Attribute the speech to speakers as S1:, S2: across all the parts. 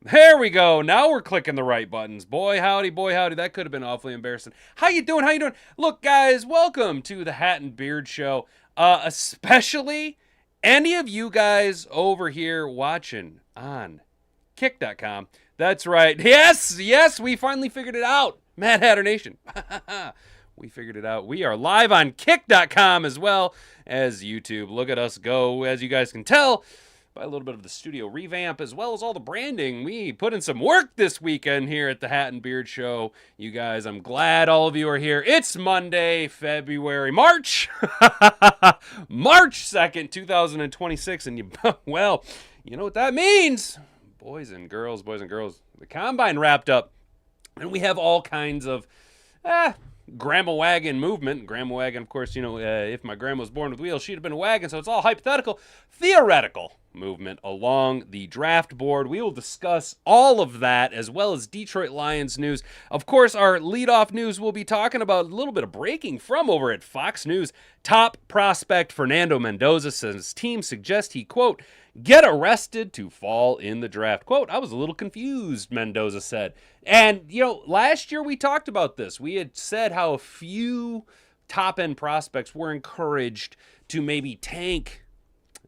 S1: There we go. Now we're clicking the right buttons. Boy, howdy, boy, howdy. That could have been awfully embarrassing. How you doing? How you doing? Look, guys, welcome to the Hat and Beard Show. Especially any of you guys over here watching on kick.com. That's right. Yes, we finally figured it out. Mad Hatter Nation. We figured it out. We are live on kick.com as well as YouTube. Look at us go. As you guys can tell by a little bit of the studio revamp as well as all the branding, we put in some work this weekend here at the Hat and Beard Show. You guys, I'm glad all of you are here. It's Monday, March 2nd, 2026. And well, you know what that means. Boys and girls, the combine wrapped up. And we have all kinds of grandma wagon movement. Grandma wagon, of course, if my grandma was born with wheels, she'd have been a wagon. So it's all hypothetical, theoretical movement along the draft board. We will discuss all of that as well as Detroit Lions news. Of course, our leadoff news, we'll be talking about a little bit of breaking from over at Fox News. Top prospect Fernando Mendoza says his team suggests he, quote, get arrested to fall in the draft. Quote, I was a little confused, Mendoza said. And, last year we talked about this. We had said how a few top-end prospects were encouraged to maybe tank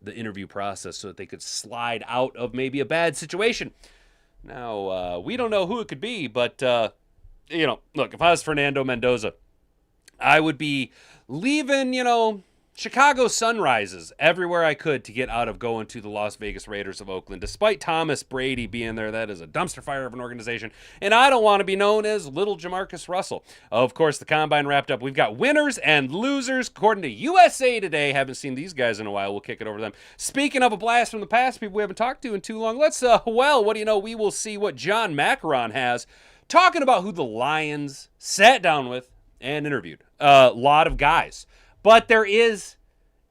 S1: the interview process so that they could slide out of maybe a bad situation. Now, we don't know who it could be, but, look, if I was Fernando Mendoza, I would be leaving, Chicago sunrises everywhere I could to get out of going to the Las Vegas Raiders of Oakland. Despite Thomas Brady being there, that is a dumpster fire of an organization, and I don't want to be known as little Jamarcus Russell. Of course, the combine wrapped up. We've got winners and losers according to USA Today. Haven't seen these guys in a while. We'll kick it over to them. Speaking of a blast from the past, people we haven't talked to in too long, let's, what do you know? We will see what John Macaron has talking about who the Lions sat down with and interviewed. A lot of guys. But there is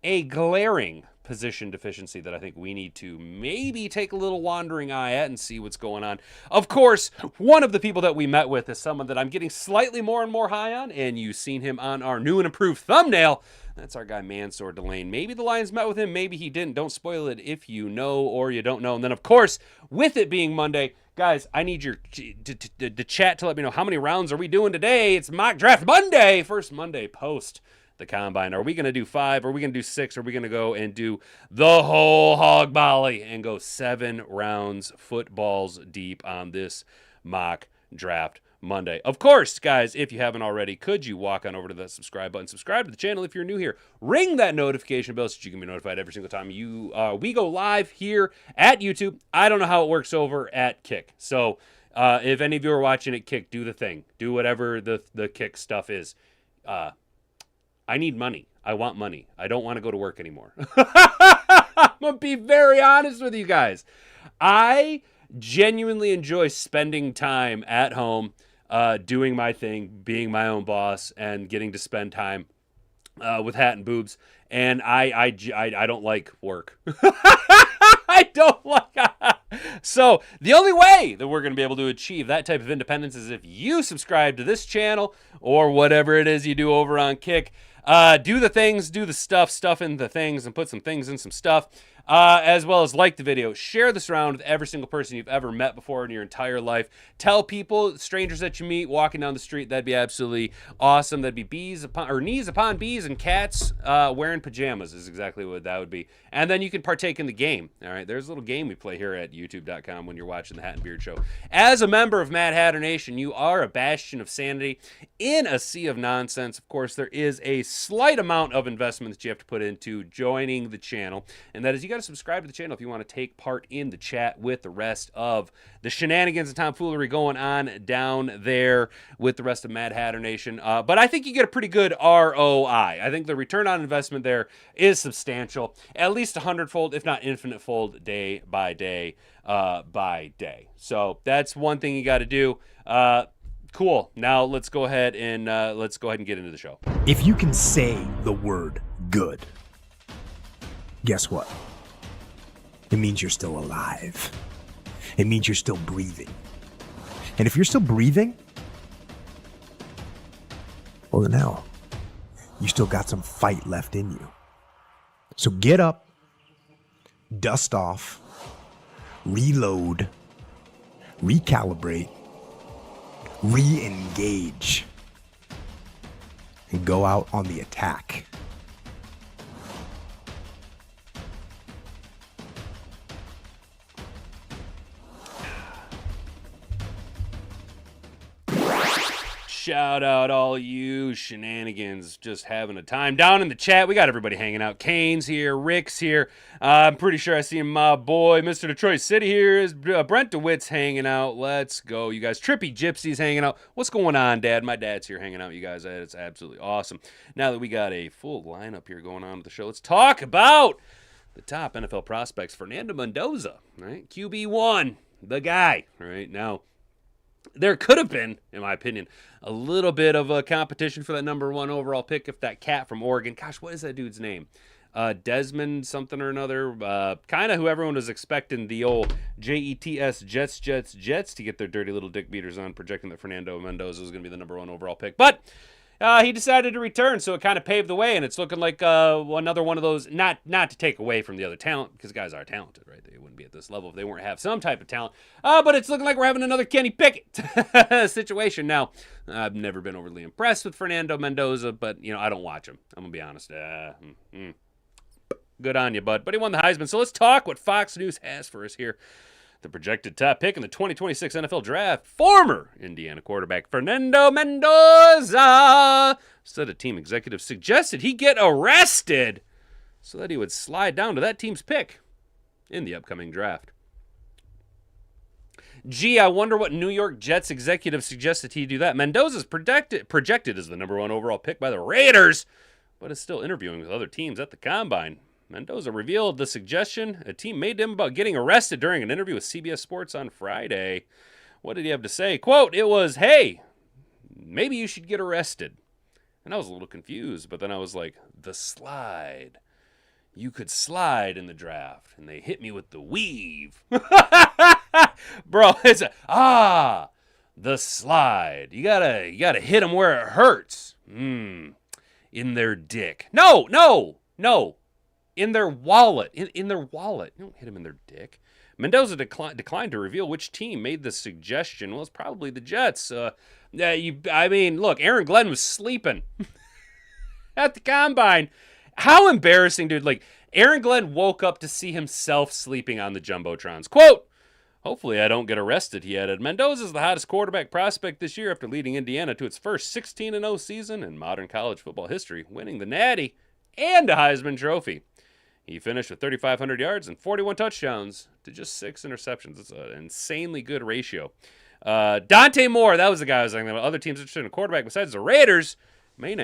S1: a glaring position deficiency that I think we need to maybe take a little wandering eye at and see what's going on. Of course, one of the people that we met with is someone that I'm getting slightly more and more high on, and you've seen him on our new and improved thumbnail. That's our guy Mansour Delane. Maybe the Lions met with him, maybe he didn't. Don't spoil it if you know or you don't know. And then, of course, with it being Monday, guys, I need your the chat to let me know how many rounds are we doing today. It's Mock Draft Monday, first Monday post the combine. Are we going to do 5? Are we going to do 6? Are we going to go and do the whole hog volley and go 7 rounds, footballs deep on this mock draft Monday? Of course, guys, if you haven't already, could you walk on over to the subscribe button, subscribe to the channel if you're new here, ring that notification bell so you can be notified every single time we go live here at YouTube. I don't know how it works over at Kick. So if any of you are watching at Kick, do the thing. Do whatever the Kick stuff is. I need money. I want money. I don't want to go to work anymore. I'm going to be very honest with you guys. I genuinely enjoy spending time at home, doing my thing, being my own boss, and getting to spend time with Hat and Boobs. And I don't like work. I don't like So the only way that we're going to be able to achieve that type of independence is if you subscribe to this channel or whatever it is you do over on Kick. Do the things, do the stuff in the things, and put some things in some stuff. As well as like the video. Share this around with every single person you've ever met before in your entire life. Tell people, strangers that you meet walking down the street, that'd be absolutely awesome. That'd be knees upon bees and cats wearing pajamas is exactly what that would be. And then you can partake in the game. All right, there's a little game we play here at youtube.com when you're watching the Hat and Beard Show. As a member of Mad Hatter Nation, you are a bastion of sanity in a sea of nonsense. Of course, there is a slight amount of investment that you have to put into joining the channel, and that is you got to subscribe to the channel if you want to take part in the chat with the rest of the shenanigans and tomfoolery going on down there with the rest of Mad Hatter Nation. But I think you get a pretty good ROI. I think the return on investment there is substantial, at least 100-fold, if not infinite-fold, day by day by day. So that's one thing you got to do. Cool. Now let's go ahead and get into the show.
S2: If you can say the word good, guess what? It means you're still alive. It means you're still breathing. And if you're still breathing, well then hell, you still got some fight left in you. So get up, dust off, reload, recalibrate, re-engage, and go out on the attack.
S1: Shout out all you shenanigans just having a time. Down in the chat, we got everybody hanging out. Kane's here, Rick's here. I'm pretty sure I see my boy, Mr. Detroit City here. Is Brent DeWitt's hanging out. Let's go, you guys. Trippy Gypsy's hanging out. What's going on, Dad? My dad's here hanging out, you guys. It's absolutely awesome. Now that we got a full lineup here going on with the show, let's talk about the top NFL prospects. Fernando Mendoza, right? QB1, the guy, right? Now, there could have been, in my opinion, a little bit of a competition for that number 1 overall pick if that cat from Oregon, gosh, what is that dude's name? Desmond something or another, kind of who everyone was expecting, the old Jets, Jets to get their dirty little dick beaters on, projecting that Fernando Mendoza was going to be the number 1 overall pick. But he decided to return, so it kind of paved the way, and it's looking like another one of those, not to take away from the other talent, because guys are talented, right? They wouldn't be at this level if they weren't have some type of talent. But it's looking like we're having another Kenny Pickett situation. Now, I've never been overly impressed with Fernando Mendoza, but, I don't watch him. I'm going to be honest. Good on you, bud. But he won the Heisman, so let's talk what Fox News has for us here. The projected top pick in the 2026 NFL Draft, former Indiana quarterback Fernando Mendoza, said a team executive suggested he get arrested so that he would slide down to that team's pick in the upcoming draft. Gee, I wonder what New York Jets executive suggested he do that. Mendoza's projected as the number 1 overall pick by the Raiders, but is still interviewing with other teams at the Combine. Mendoza revealed the suggestion a team made to him about getting arrested during an interview with CBS Sports on Friday. What did he have to say? Quote, it was, hey, maybe you should get arrested. And I was a little confused, but then I was like, the slide. You could slide in the draft. And they hit me with the weave. Bro, it's the slide. You gotta hit them where it hurts. In their dick. No. In their wallet. In their wallet. You don't hit them in their dick. Mendoza declined to reveal which team made the suggestion. Well, it's probably the Jets. Look, Aaron Glenn was sleeping at the Combine. How embarrassing, dude. Like, Aaron Glenn woke up to see himself sleeping on the Jumbotrons. Quote, hopefully I don't get arrested, he added. Mendoza's the hottest quarterback prospect this year after leading Indiana to its first 16-0 season in modern college football history, winning the Natty and a Heisman Trophy. He finished with 3,500 yards and 41 touchdowns to just 6 interceptions. It's an insanely good ratio. Dante Moore, that was the guy I was thinking about. Other teams interested in a quarterback besides the Raiders may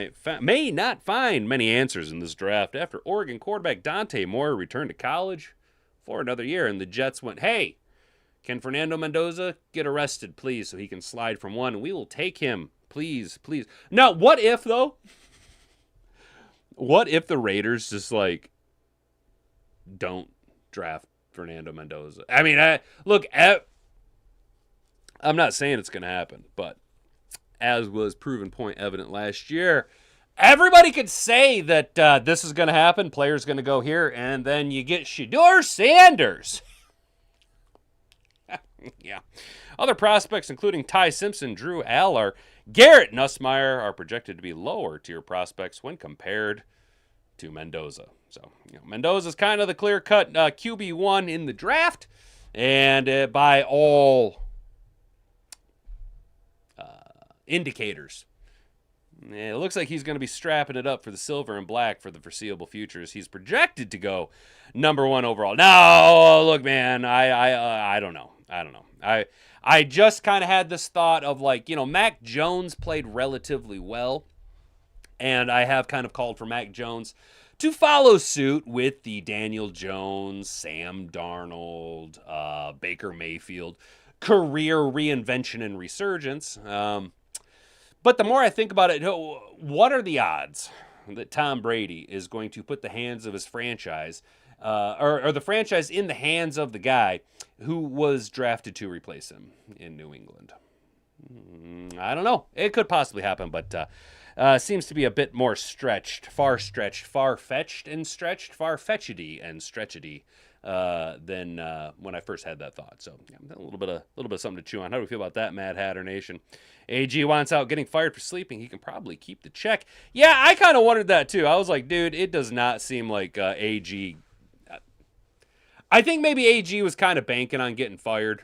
S1: not find many answers in this draft after Oregon quarterback Dante Moore returned to college for another year. And the Jets went, hey, can Fernando Mendoza get arrested, please, so he can slide from 1? We will take him, please. Now, what if, though? What if the Raiders just, don't draft Fernando Mendoza? I mean, I'm not saying it's going to happen, but as was proven point evident last year, everybody could say that this is going to happen, player's going to go here, and then you get Shedeur Sanders. Yeah. Other prospects, including Ty Simpson, Drew Aller, Garrett Nussmeier, are projected to be lower tier prospects when compared to Mendoza. So, Mendoza's kind of the clear-cut QB1 in the draft, and by all indicators, it looks like he's going to be strapping it up for the silver and black for the foreseeable future, as he's projected to go number 1 overall. No, look, man, I don't know. I just kind of had this thought of, Mac Jones played relatively well, and I have kind of called for Mac Jones to follow suit with the Daniel Jones, Sam Darnold, Baker Mayfield career reinvention and resurgence. But the more I think about it, what are the odds that Tom Brady is going to put the hands of his franchise, or the franchise in the hands of the guy who was drafted to replace him in New England? I don't know. It could possibly happen, but seems to be a bit more far-fetched and stretched, far-fetchedy and stretchedy than when I first had that thought. So yeah, a little bit of something to chew on. How do we feel about that, Mad Hatter Nation? AG wants out getting fired for sleeping. He can probably keep the check. Yeah, I kind of wondered that too. I was like, dude, it does not seem like AG. I think maybe AG was kind of banking on getting fired.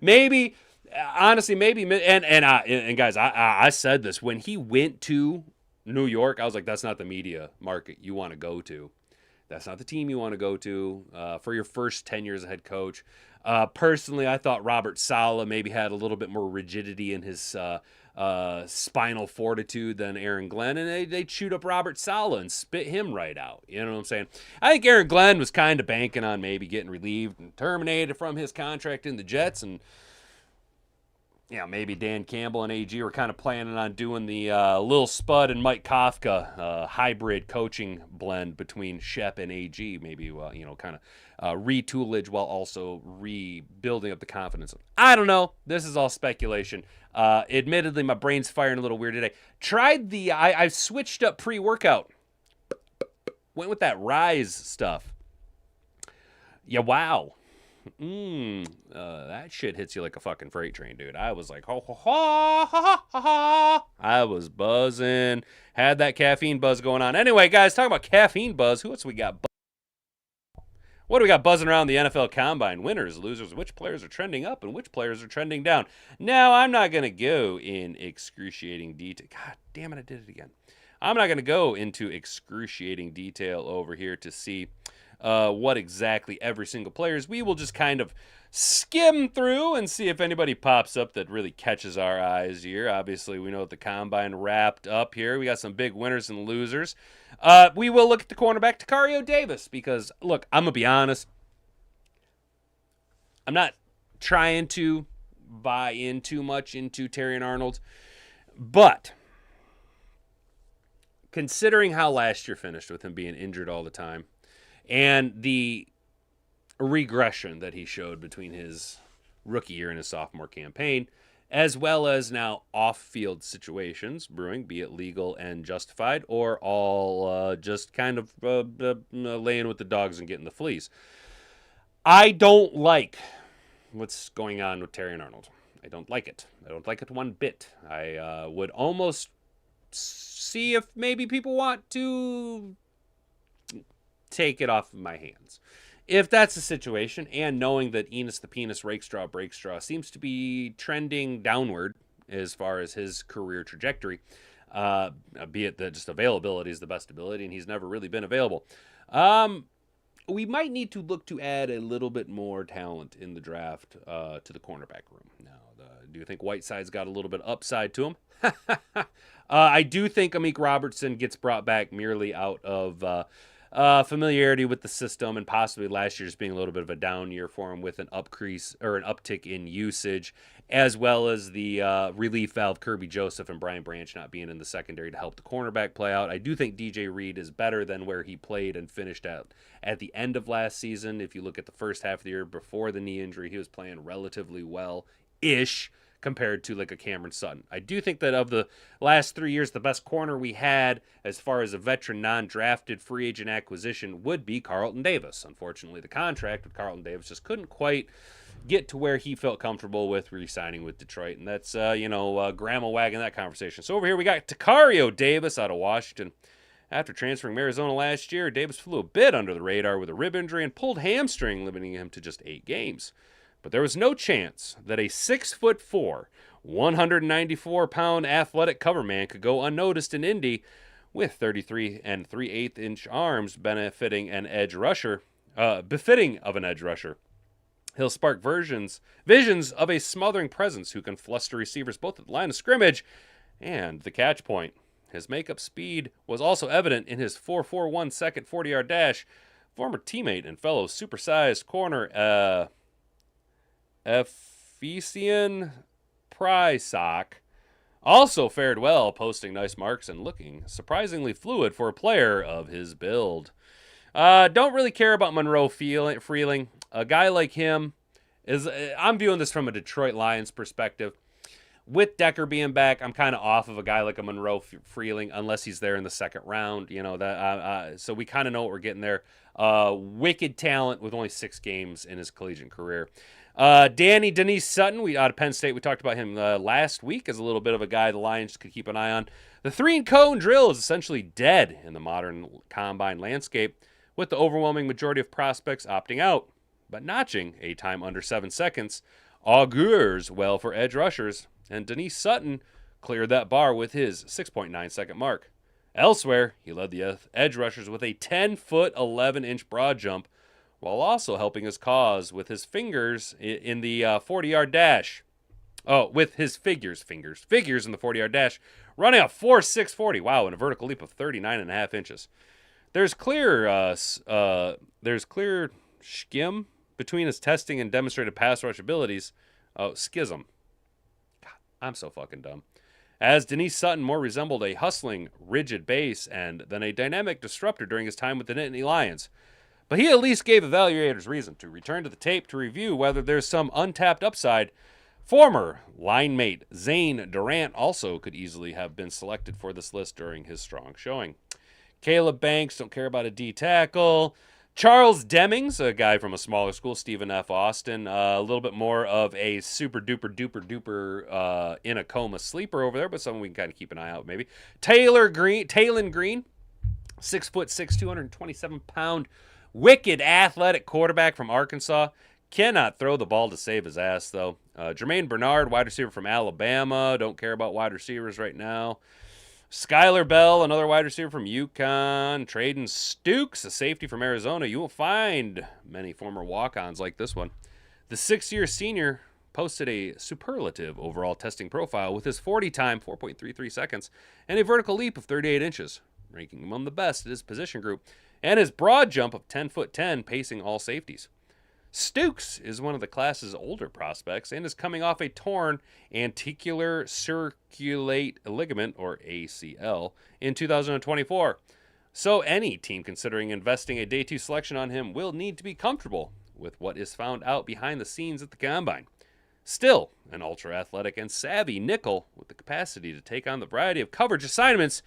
S1: Maybe, honestly, maybe. And guys, I said this when he went to New York. I was like, that's not the media market you want to go to. That's not the team you want to go to for your first 10 years as head coach. Personally, I thought Robert Saleh maybe had a little bit more rigidity in his spinal fortitude than Aaron Glenn, and they chewed up Robert Saleh and spit him right out. You know what I'm saying? I think Aaron Glenn was kind of banking on maybe getting relieved and terminated from his contract in the Jets, and maybe Dan Campbell and AG were kind of planning on doing the Lil Spud and Mike Kafka hybrid coaching blend between Shep and AG. Maybe, kind of retoolage while also rebuilding up the confidence. I don't know. This is all speculation. Admittedly, my brain's firing a little weird today. Tried I switched up pre-workout. Went with that Rise stuff. Yeah, wow. That shit hits you like a fucking freight train, dude. I was like, ho, ho, ho, ha, ha, ha. I was buzzing. Had that caffeine buzz going on. Anyway, guys, talking about caffeine buzz, who else we got? What do we got buzzing around the NFL Combine? Winners, losers, which players are trending up and which players are trending down? Now, I'm not going to go in excruciating detail. God damn it, I did it again. I'm not going to go into excruciating detail over here to see what exactly every single player is. We will just kind of skim through and see if anybody pops up that really catches our eyes here. Obviously, we know that the Combine wrapped up here. We got some big winners and losers. We will look at the cornerback, Tacario Davis, because, look, I'm going to be honest. I'm not trying to buy in too much into Terrion Arnold, but considering how last year finished with him being injured all the time, and the regression that he showed between his rookie year and his sophomore campaign, as well as now off-field situations brewing, be it legal and justified, or all just kind of laying with the dogs and getting the fleas. I don't like what's going on with Terrion Arnold. I don't like it. I don't like it one bit. I would almost see if maybe people want to take it off of my hands. If that's the situation, and knowing that Enos the Penis Rakestraw Breakstraw seems to be trending downward as far as his career trajectory, be it that just availability is the best ability, and he's never really been available, we might need to look to add a little bit more talent in the draft to the cornerback room. Now, do you think Whiteside's got a little bit upside to him? I do think Amik Robertson gets brought back merely out of familiarity with the system, and possibly last year's being a little bit of a down year for him with an upcrease or an uptick in usage, as well as the relief valve Kirby Joseph and Brian Branch not being in the secondary to help the cornerback play out. I do think DJ Reed is better than where he played and finished at the end of last season. If you look at the first half of the year before the knee injury, he was playing relatively well-ish compared to like a Cameron Sutton. I do think that of the last 3 years, the best corner we had as far as a veteran non-drafted free agent acquisition would be Carlton Davis. Unfortunately, the contract with Carlton Davis just couldn't quite get to where he felt comfortable with re-signing with Detroit. And that's, grandma wagging that conversation. So over here we got Tacario Davis out of Washington. After transferring to Arizona last year, Davis flew a bit under the radar with a rib injury and pulled hamstring, limiting him to just 8 games. But there was no chance that a 6'4", 194-pound athletic cover man could go unnoticed in Indy with 33 and 3/8 inch arms befitting of an edge rusher. He'll spark visions of a smothering presence who can fluster receivers both at the line of scrimmage and the catch point. His makeup speed was also evident in his 4.41 second 40-yard dash. Former teammate and fellow supersized corner Ephesian Prysock also fared well, posting nice marks and looking surprisingly fluid for a player of his build. Don't really care about Monroe Freeling. A guy like him I'm viewing this from a Detroit Lions perspective. with Decker being back, I'm kind of off of a guy like a Monroe Freeling unless he's there in the second round. So we kind of know what we're getting there. Wicked talent with only 6 games in his collegiate career. Denise Sutton, we out of Penn State. We talked about him last week as a little bit of a guy the Lions could keep an eye on. The 3-and-cone drill is essentially dead in the modern combine landscape, with the overwhelming majority of prospects opting out. But notching a time under 7 seconds augurs well for edge rushers, and Denise Sutton cleared that bar with his 6.9 second mark. Elsewhere, he led the edge rushers with a 10-foot, 11-inch broad jump, while also helping his cause with his fingers in the 40-yard dash. Oh, with his figures in the 40-yard dash, running a 4.640. Wow, and a vertical leap of 39.5 inches. There's clear schism between his testing and demonstrated pass rush abilities. Oh, schism. God, I'm so fucking dumb. As Denise Sutton more resembled a hustling, rigid base than a dynamic disruptor during his time with the Nittany Lions. But he at least gave evaluators reason to return to the tape to review whether there's some untapped upside. Former line mate Zane Durant also could easily have been selected for this list during his strong showing. Caleb Banks, don't care about a D tackle. Charles Demings, a guy from a smaller school, Stephen F. Austin, a little bit more of a super duper duper duper in a coma sleeper over there, but someone we can kind of keep an eye out maybe. Talon Green, 6'6", 227-pound, wicked athletic quarterback from Arkansas. Cannot throw the ball to save his ass, though. Jermaine Bernard, wide receiver from Alabama. Don't care about wide receivers right now. Skylar Bell, another wide receiver from UConn. Traden Stukes, a safety from Arizona. You will find many former walk-ons like this one. The 6-year senior posted a superlative overall testing profile with his 40 time, 4.33 seconds, and a vertical leap of 38 inches, ranking among the best in his position group, and his broad jump of 10'10", pacing all safeties. Stukes is one of the class's older prospects and is coming off a torn anticular circulate ligament, or ACL, in 2024. So any team considering investing a day 2 selection on him will need to be comfortable with what is found out behind the scenes at the combine. Still, an ultra-athletic and savvy nickel with the capacity to take on the variety of coverage assignments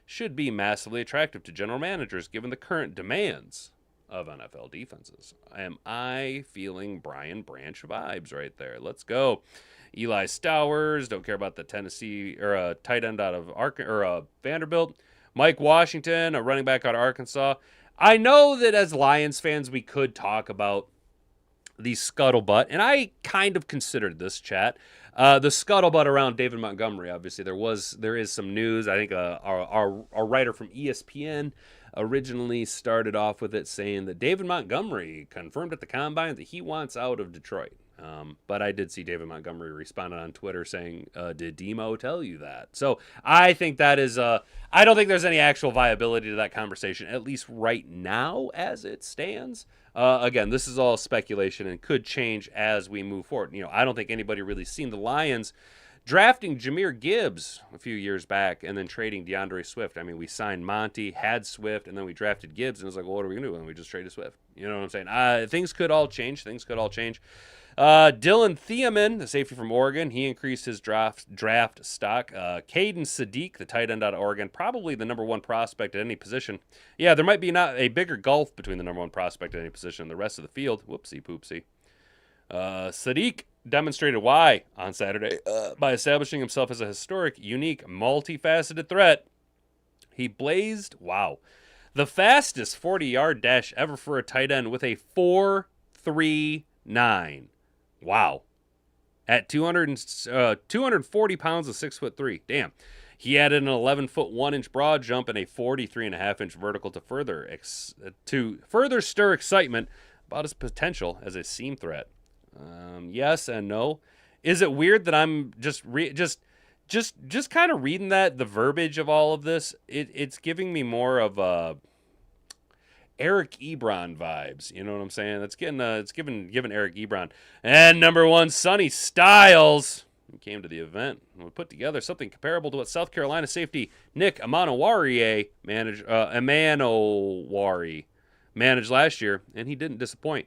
S1: should be massively attractive to general managers given the current demands of NFL defenses. Am I feeling Brian Branch vibes right there? Let's go. Eli Stowers, don't care about the Tennessee or tight end out of Vanderbilt. Mike Washington, a running back out of Arkansas. I know that as Lions fans we could talk about the scuttlebutt, and I kind of considered this, chat. The scuttlebutt around David Montgomery. Obviously, there is some news. I think our writer from ESPN originally started off with it saying that David Montgomery confirmed at the combine that he wants out of Detroit. But I did see David Montgomery responded on Twitter saying, did Demo tell you that? So I think that is, I don't think there's any actual viability to that conversation, at least right now as it stands. Again, this is all speculation and could change as we move forward. I don't think anybody really seen the Lions drafting Jahmyr Gibbs a few years back and then trading DeAndre Swift. I mean, we signed Monty, had Swift, and then we drafted Gibbs, and it was like, well, what are we going to do? And we just traded Swift. You know what I'm saying? Things could all change. Dylan Thiemann, the safety from Oregon, he increased his draft stock. Caden Sadiq, the tight end out of Oregon, probably the number 1 prospect at any position. Yeah, there might be not a bigger gulf between the number 1 prospect at any position and the rest of the field. Whoopsie poopsie. Sadiq demonstrated why on Saturday by establishing himself as a historic, unique, multifaceted threat. He blazed, the fastest 40-yard dash ever for a tight end with a 4.39. Wow. At 240 pounds of 6'3". Damn. He added an 11-foot 1-inch broad jump and a 43.5-inch vertical to further stir excitement about his potential as a seam threat. Yes and no. Is it weird that I'm just kind of reading the verbiage of all of this? It's giving me more of Eric Ebron vibes. You know what I'm saying? It's giving Eric Ebron. And number 1, Sonny Styles, who came to the event and we put together something comparable to what South Carolina safety Nick Amanowari managed last year, and he didn't disappoint.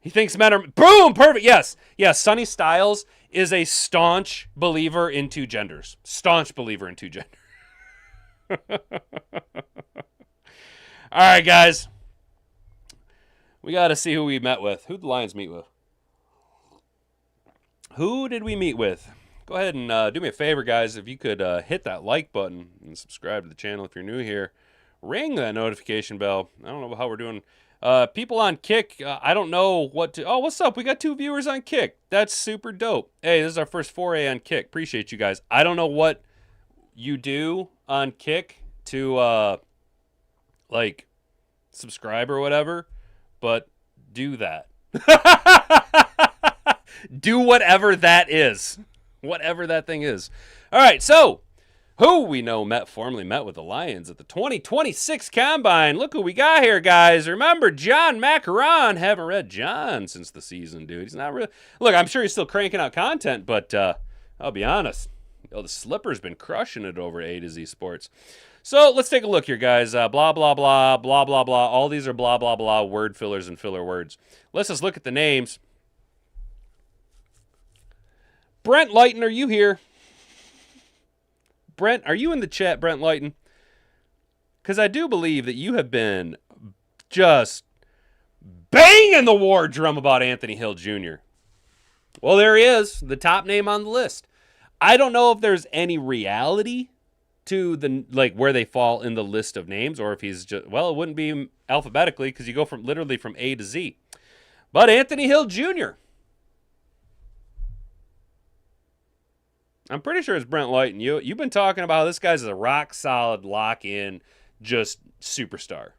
S1: He thinks men are... Boom! Perfect. Yes. Yes, Sonny Styles is a staunch believer in two genders. Staunch believer in two genders. All right, guys. We got to see who we met with. Who did the Lions meet with? Who did we meet with? Go ahead and do me a favor, guys. If you could hit that like button and subscribe to the channel if you're new here. Ring that notification bell. I don't know how we're doing. People on Kick, I don't know what to... Oh, what's up? We got 2 viewers on Kick. That's super dope. Hey, this is our first foray on Kick. Appreciate you guys. I don't know what you do on Kick to, like, subscribe or whatever, but do that. Do whatever that is. Whatever that thing is. All right, so who we know formally met with the Lions at the 2026 Combine. Look who we got here, guys. Remember, John Macaron. Haven't read John since the season, dude. He's not really... Look, I'm sure he's still cranking out content, but I'll be honest. The Slipper's been crushing it over at A to Z Sports. So let's take a look here, guys. Blah, blah, blah, blah, blah, blah. All these are blah, blah, blah word fillers and filler words. Let's just look at the names. Brent Lighton, are you here? Brent, are you in the chat, Brent Lighton? Because I do believe that you have been just banging the war drum about Anthony Hill Jr. Well, there he is, the top name on the list. I don't know if there's any reality to the where they fall in the list of names, or if he's just... Well, it wouldn't be alphabetically because you go literally from A to Z. But Anthony Hill Jr., I'm pretty sure it's Brent Lighton. You've been talking about how this guy's a rock-solid, lock-in, just superstar.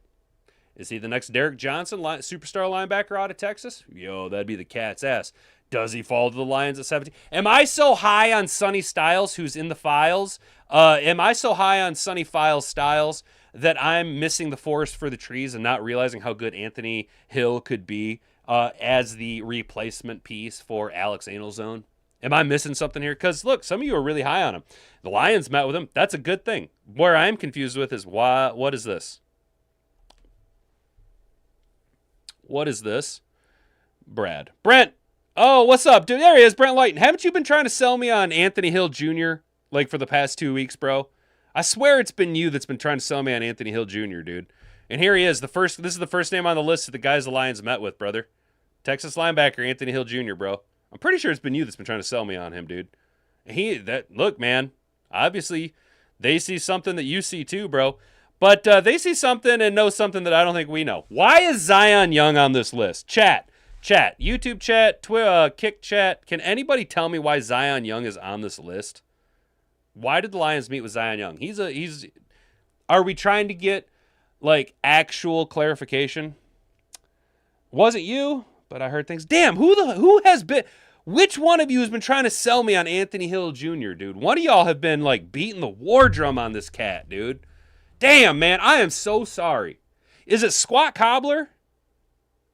S1: Is he the next Derek Johnson, superstar linebacker out of Texas? Yo, that'd be the cat's ass. Does he fall to the Lions at 17? Am I so high on Sonny Styles, who's in the files? Am I so high on Sonny Styles that I'm missing the forest for the trees and not realizing how good Anthony Hill could be as the replacement piece for Alex Anelzone? Am I missing something here? Because, look, some of you are really high on him. The Lions met with him. That's a good thing. Where I'm confused with is, what is this? What is this? Brad. Brent! Oh, what's up, dude? There he is, Brent Lighton. Haven't you been trying to sell me on Anthony Hill Jr., for the past 2 weeks, bro? I swear it's been you that's been trying to sell me on Anthony Hill Jr., dude. And here he is. This is the first name on the list of the guys the Lions met with, brother. Texas linebacker Anthony Hill Jr., bro. I'm pretty sure it's been you that's been trying to sell me on him, dude. Look, man, obviously they see something that you see too, bro. But they see something and know something that I don't think we know. Why is Zion Young on this list? Chat, YouTube chat, Kick chat. Can anybody tell me why Zion Young is on this list? Why did the Lions meet with Zion Young? Are we trying to get actual clarification? Wasn't you? But I heard things. Damn, who has been... Which one of you has been trying to sell me on Anthony Hill Jr., dude? One of y'all have been, beating the war drum on this cat, dude. Damn, man, I am so sorry. Is it Squat Cobbler?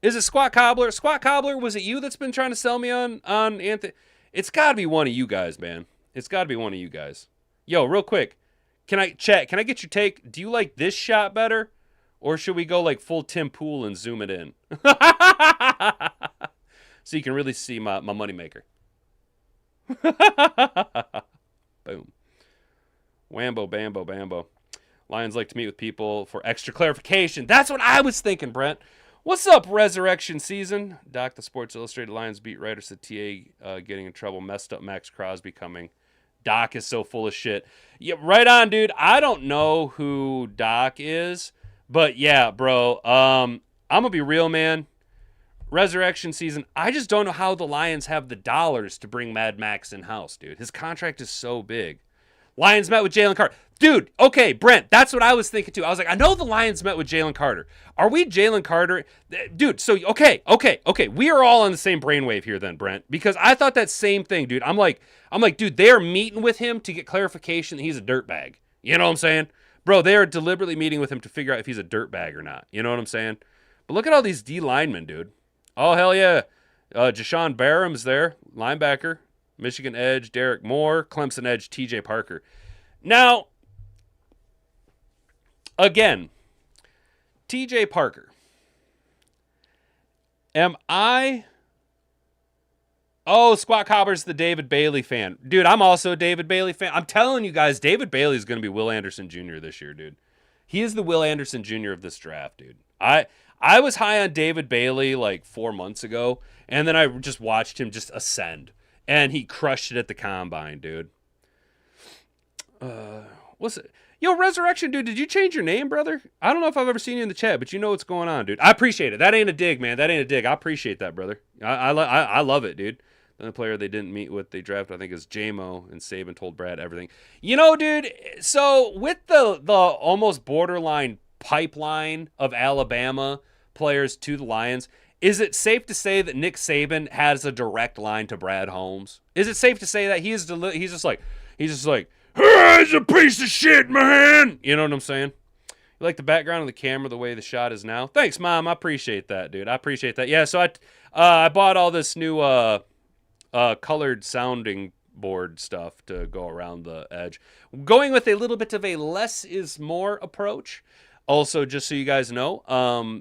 S1: Squat Cobbler, was it you that's been trying to sell me on Anthony? It's got to be one of you guys, man. It's got to be one of you guys. Yo, real quick. Can I get your take? Do you like this shot better? Or should we go full Tim Pool and zoom it in? So you can really see my moneymaker. Boom. Whambo, bambo, bambo. Lions like to meet with people for extra clarification. That's what I was thinking, Brent. What's up, Resurrection Season? Doc, the Sports Illustrated Lions beat writer, said TA getting in trouble. Messed up Max Crosby coming. Doc is so full of shit. Yeah, right on, dude. I don't know who Doc is. But yeah, bro, I'm going to be real, man. Resurrection Season, I just don't know how the Lions have the dollars to bring Mad Max in-house, dude. His contract is so big. Lions met with Jalen Carter. Dude, okay, Brent, that's what I was thinking too. I was like, I know the Lions met with Jalen Carter. Are we Jalen Carter? Dude, so, okay. We are all on the same brainwave here then, Brent, because I thought that same thing, dude. I'm like, dude, they are meeting with him to get clarification that he's a dirtbag. You know what I'm saying? Bro, they are deliberately meeting with him to figure out if he's a dirtbag or not. You know what I'm saying? But look at all these D linemen, dude. Oh, hell yeah. Jashawn Barham's there, linebacker. Michigan edge, Derek Moore. Clemson edge, TJ Parker. Now, again, TJ Parker. Am I? Oh, Squat Cobber's the David Bailey fan. Dude, I'm also a David Bailey fan. I'm telling you guys, David Bailey is going to be Will Anderson Jr. this year, dude. He is the Will Anderson Jr. of this draft, dude. I was high on David Bailey like 4 months ago, and then I just watched him just ascend, and he crushed it at the combine, dude. What's it? Yo, Resurrection, dude, did you change your name, brother? I don't know if I've ever seen you in the chat, but you know what's going on, dude. I appreciate it. That ain't a dig, man. That ain't a dig. I appreciate that, brother. I love it, dude. The only player they didn't meet with they drafted, I think, is JMO, and Saban told Brad everything. You know, dude, so with the almost borderline pipeline of Alabama players to the Lions, is it safe to say that Nick Saban has a direct line to Brad Holmes? Is it safe to say that he's just like, he's a piece of shit, man? You know what I'm saying? You like the background of the camera, the way the shot is now? Thanks, Mom. I appreciate that, dude. I appreciate that. Yeah, so I bought all this new colored sounding board stuff to go around the edge. Going with a little bit of a less is more approach. Also, just so you guys know,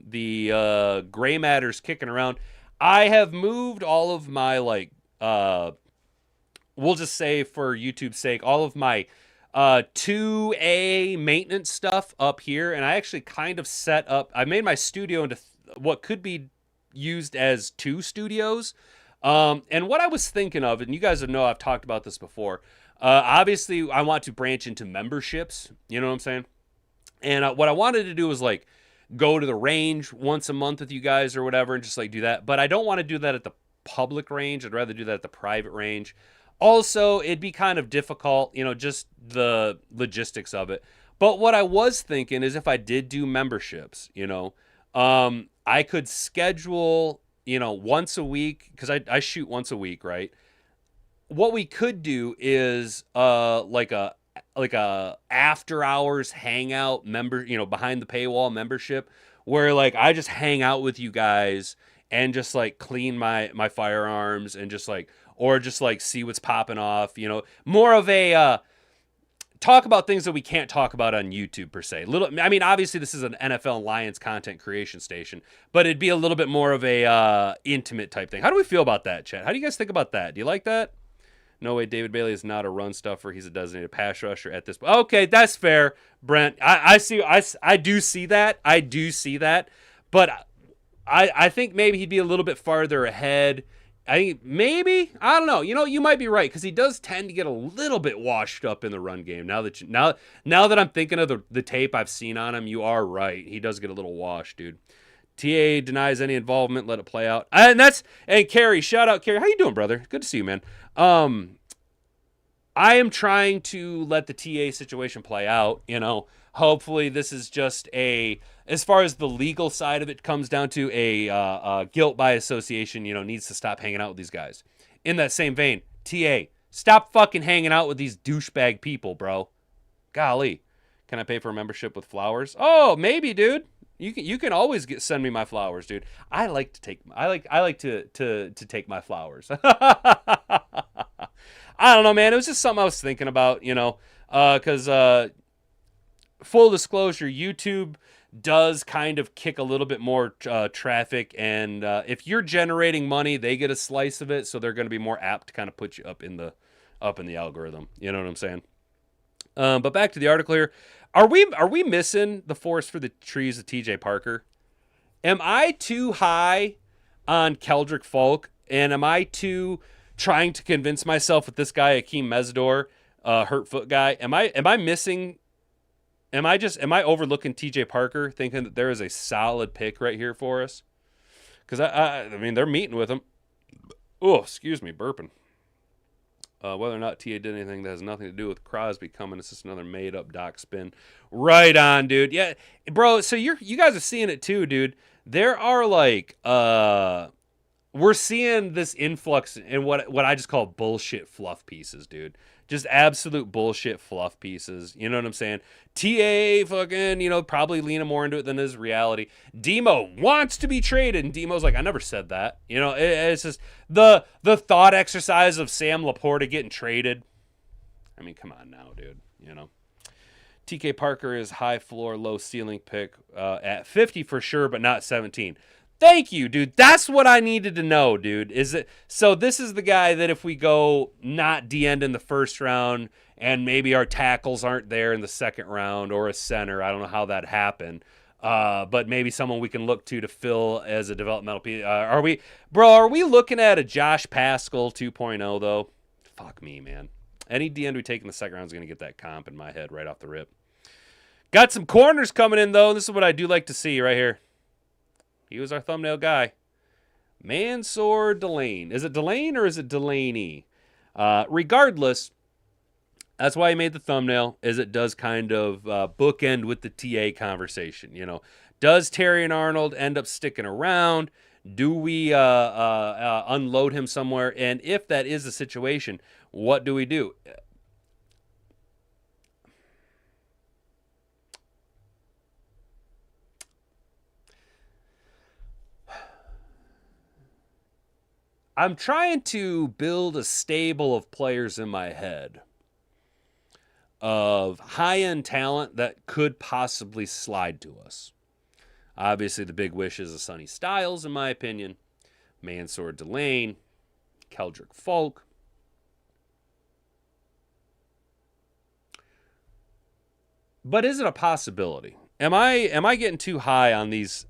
S1: the gray matter's kicking around. I have moved all of my, like, we'll just say for YouTube's sake, all of my 2A maintenance stuff up here. And I actually kind of set up, I made my studio into what could be used as 2 studios. And what I was thinking of, and you guys know I've talked about this before, obviously I want to branch into memberships, you know what I'm saying? And what I wanted to do was like go to the range once a month with you guys or whatever and just like do that. But I don't want to do that at the public range. I'd rather do that at the private range. Also, it'd be kind of difficult, you know, just the logistics of it. But what I was thinking is if I did do memberships, you know, I could schedule, you know, once a week, because I shoot once a week, right? What we could do is like a after hours hangout member, you know, behind the paywall membership, where like I just hang out with you guys and just like clean my firearms and just like, or just like see what's popping off, you know, more of a talk about things that we can't talk about on YouTube per se. I mean, obviously this is an NFL Lions content creation station, but it'd be a little bit more of a intimate type thing. How do we feel about that, Chet? How do you guys think about that? Do you like that? No way, David Bailey is not a run stuffer. He's a designated pass rusher at this point. Okay, that's fair, Brent. I do see that. I do see that. But I think maybe he'd be a little bit farther ahead. I think maybe, I don't know. You know, you might be right because he does tend to get a little bit washed up in the run game. Now that I'm thinking of the tape I've seen on him, you are right. He does get a little washed, dude. TA denies any involvement. Let it play out. And Carrie, shout out Carrie. How you doing, brother? Good to see you, man. I am trying to let the TA situation play out. You know, hopefully this is just as far as the legal side of it comes down to a guilt by association, you know, needs to stop hanging out with these guys. In that same vein, TA, stop fucking hanging out with these douchebag people, bro. Golly. Can I pay for a membership with flowers? Oh, maybe, dude. You can always send me my flowers, dude. I like to take take my flowers. I don't know, man. It was just something I was thinking about, you know, because full disclosure, YouTube does kind of kick a little bit more traffic, and if you're generating money, they get a slice of it, so they're going to be more apt to kind of put you up in the algorithm. You know what I'm saying? But back to the article here. Are we missing the forest for the trees of TJ Parker? Am I too high on Keldrick Folk, and am I too trying to convince myself with this guy Akeem Mesidor, hurt foot guy? Am I missing? Am I overlooking TJ Parker, thinking that there is a solid pick right here for us? Because I mean they're meeting with him. Oh, excuse me, burping. Whether or not TA did anything that has nothing to do with Crosby coming, it's just another made-up doc spin. Right on, dude. Yeah, bro. So you guys are seeing it too, dude. There are like we're seeing this influx in what I just call bullshit fluff pieces, dude. Just absolute bullshit fluff pieces. You know what I'm saying? TA fucking, you know, probably leaning more into it than is reality. Demo wants to be traded, and Demo's like, I never said that. You know, it's just the thought exercise of Sam Laporta getting traded. I mean, come on now, dude. You know, TK Parker is high floor, low ceiling pick at 50 for sure, but not 17. Thank you, dude. That's what I needed to know, dude. Is it so? This is the guy that if we go not D-end in the first round, and maybe our tackles aren't there in the second round, or a center. I don't know how that happened. But maybe someone we can look to fill as a developmental piece. Are we, bro? Are we looking at a Josh Pascal 2.0 though? Fuck me, man. Any D-end we take in the second round is going to get that comp in my head right off the rip. Got some corners coming in though. This is what I do like to see right here. He was our thumbnail guy. Mansour Delane. Is it Delane or is it Delaney? Regardless, that's why I made the thumbnail, is it does kind of bookend with the TA conversation. You know, does Terrion Arnold end up sticking around? Do we unload him somewhere? And if that is the situation, what do we do? I'm trying to build a stable of players in my head of high-end talent that could possibly slide to us. Obviously, the big wish is a Sonny Styles, in my opinion. Mansour Delane, Keldrick Folk. But is it a possibility? Am I getting too high on these?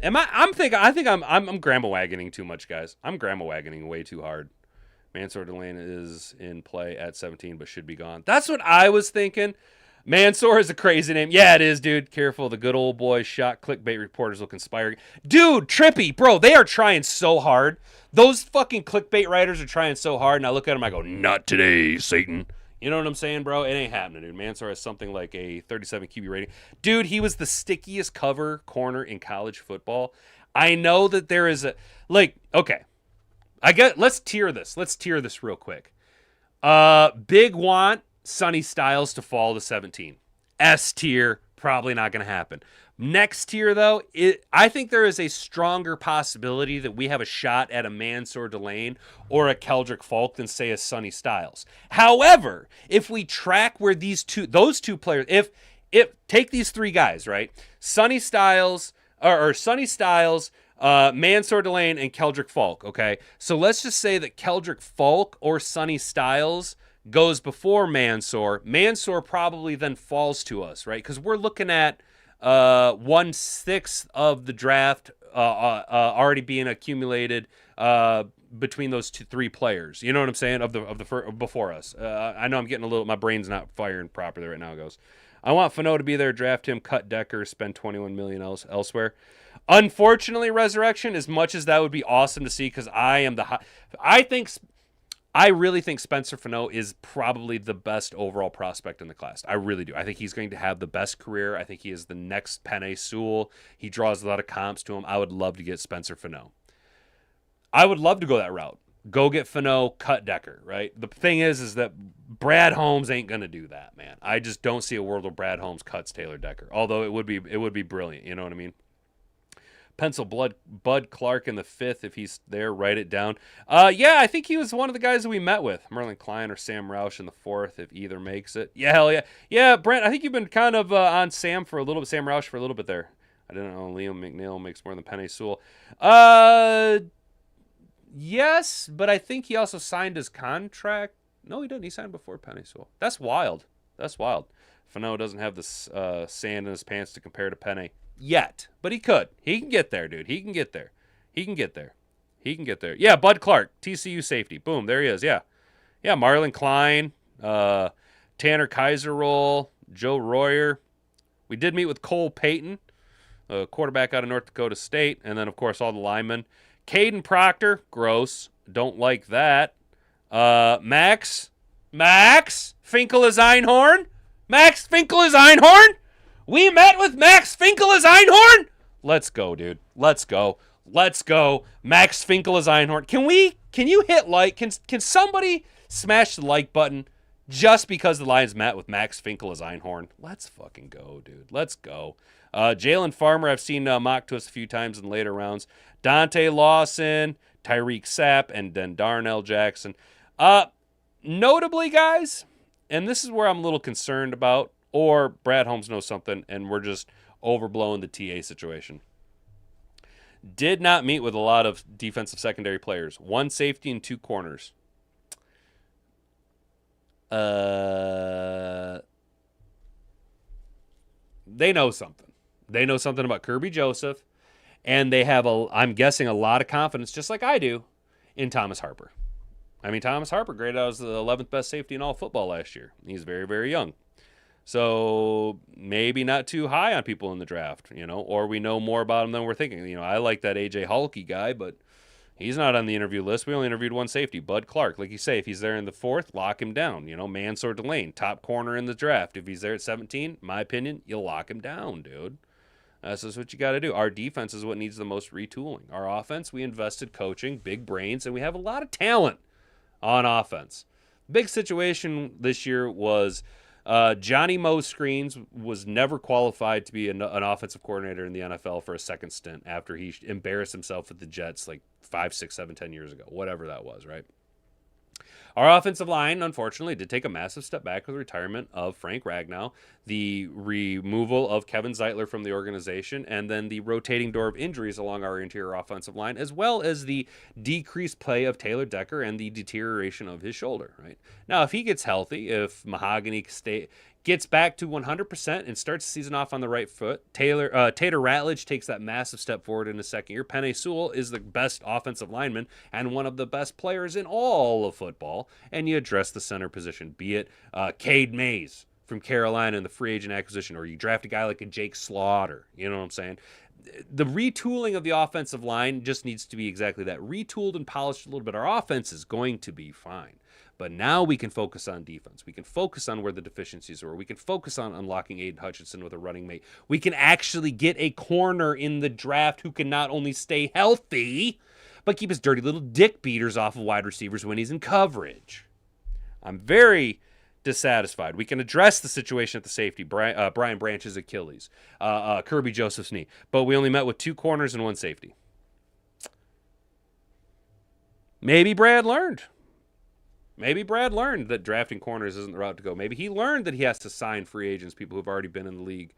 S1: I think I'm grandma wagoning too much, guys. I'm grandma wagoning way too hard. Mansour Delane is in play at 17, but should be gone. That's what I was thinking. Mansour is a crazy name. Yeah, it is, dude. Careful. The good old boy shot. Clickbait reporters will conspire. Dude, trippy. Bro, they are trying so hard. Those fucking clickbait writers are trying so hard, and I look at them, I go, not today, Satan. You know what I'm saying, bro? It ain't happening, dude. Mansour has something like a 37 QB rating. Dude, he was the stickiest cover corner in college football. I know that there is a... Like, okay. Let's tier this. Let's tier this real quick. Big want Sonny Styles to fall to 17. S tier, probably not going to happen. Next tier, though, I think there is a stronger possibility that we have a shot at a Mansour Delane or a Keldrick Folk than, say, a Sonny Styles. However, if we track where those two players, if take these three guys, right? Sonny Styles, Mansour Delane, and Keldrick Folk, okay? So let's just say that Keldrick Folk or Sonny Styles goes before Mansour. Mansour probably then falls to us, right? Because we're looking at 1/6 of the draft already being accumulated between those three players. You know what I'm saying? Before us. I know I'm getting my brain's not firing properly right now. It goes. I want Fano to be there, draft him, cut Decker, spend $21 million elsewhere. Unfortunately, Resurrection, as much as that would be awesome to see, because I really think Spencer Fano is probably the best overall prospect in the class. I really do. I think he's going to have the best career. I think he is the next Penei Sewell. He draws a lot of comps to him. I would love to get Spencer Fano. I would love to go that route. Go get Fano, cut Decker, right? The thing is that Brad Holmes ain't going to do that, man. I just don't see a world where Brad Holmes cuts Taylor Decker. Although it would be brilliant, you know what I mean? Pencil Bud Clark in the 5th, if he's there, write it down. Yeah, I think he was one of the guys that we met with. Merlin Klein or Sam Roush in the 4th, if either makes it. Yeah, hell yeah. Yeah, Brent, I think you've been kind of on Sam Roush for a little bit there. I didn't know Liam McNeil makes more than Penei Sewell. Yes, but I think he also signed his contract. No, he didn't. He signed before Penei Sewell. That's wild. Fano doesn't have this sand in his pants to compare to Penei yet, but he could. He can get there, dude. He can get there. Yeah, Bud Clark, TCU safety. Boom, there he is. Yeah, Marlon Klein, Tanner Kaiserroll, Joe Royer. We did meet with Cole Payton, a quarterback out of North Dakota State, and then, of course, all the linemen. Caden Proctor, gross. Don't like that. Max Finkel is Einhorn. We met with Max Finkel as Einhorn. Let's go, dude. Let's go. Max Finkel as Einhorn. Can you hit like? Can somebody smash the like button just because the Lions met with Max Finkel as Einhorn? Let's fucking go, dude. Let's go. Jalen Farmer, I've seen mock to us a few times in later rounds. Dante Lawson, Tyreek Sapp, and then Darnell Jackson. Notably, guys, and this is where I'm a little concerned about, or Brad Holmes knows something, and we're just overblowing the TA situation. Did not meet with a lot of defensive secondary players. 1 safety and 2 corners. They know something. They know something about Kirby Joseph, and they have, I'm guessing, a lot of confidence, just like I do, in Thomas Harper. I mean, Thomas Harper graded out as the 11th best safety in all football last year. He's very, very young. So maybe not too high on people in the draft, or we know more about him than we're thinking. I like that A.J. Hulky guy, but he's not on the interview list. We only interviewed 1 safety, Bud Clark. Like you say, if he's there in the 4th, lock him down. Mansour Delane, top corner in the draft. If he's there at 17, my opinion, you lock him down, dude. That's just what you got to do. Our defense is what needs the most retooling. Our offense, we invested coaching, big brains, and we have a lot of talent on offense. Big situation this year was Johnny Mo Screens was never qualified to be an offensive coordinator in the NFL for a second stint after he embarrassed himself with the Jets like 5, 6, 7, 10 years ago, whatever that was, right? Our offensive line, unfortunately, did take a massive step back with the retirement of Frank Ragnow, the removal of Kevin Zeitler from the organization, and then the rotating door of injuries along our interior offensive line, as well as the decreased play of Taylor Decker and the deterioration of his shoulder, right? Now, if he gets healthy, if Mahogany gets back to 100% and starts the season off on the right foot, Tater Ratledge takes that massive step forward in his second year. Penei Sewell is the best offensive lineman and one of the best players in all of football, and you address the center position, be it Cade Mays from Carolina in the free agent acquisition, or you draft a guy like a Jake Slaughter. You know what I'm saying? The retooling of the offensive line just needs to be exactly that, retooled and polished a little bit. Our offense is going to be fine. But now we can focus on defense. We can focus on where the deficiencies are. We can focus on unlocking Aiden Hutchinson with a running mate. We can actually get a corner in the draft who can not only stay healthy, but keep his dirty little dick beaters off of wide receivers when he's in coverage. I'm very dissatisfied. We can address the situation at the safety, Brian Branch's Achilles, Kirby Joseph's knee, but we only met with 2 corners and 1 safety. Maybe Brad learned. Maybe Brad learned that drafting corners isn't the route to go. Maybe he learned that he has to sign free agents, people who've already been in the league.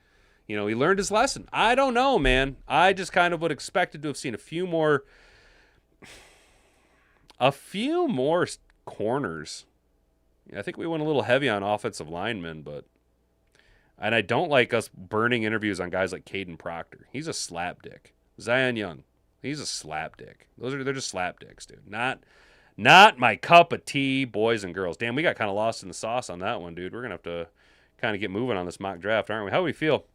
S1: He learned his lesson. I don't know, man. I just kind of would expected to have seen a few more corners. I think we went a little heavy on offensive linemen, and I don't like us burning interviews on guys like Caden Proctor. He's a slapdick. Zion Young, he's a slapdick. They're just slapdicks, dude. Not my cup of tea, boys and girls. Damn, we got kind of lost in the sauce on that one, dude. We're going to have to kind of get moving on this mock draft, aren't we? How do we feel?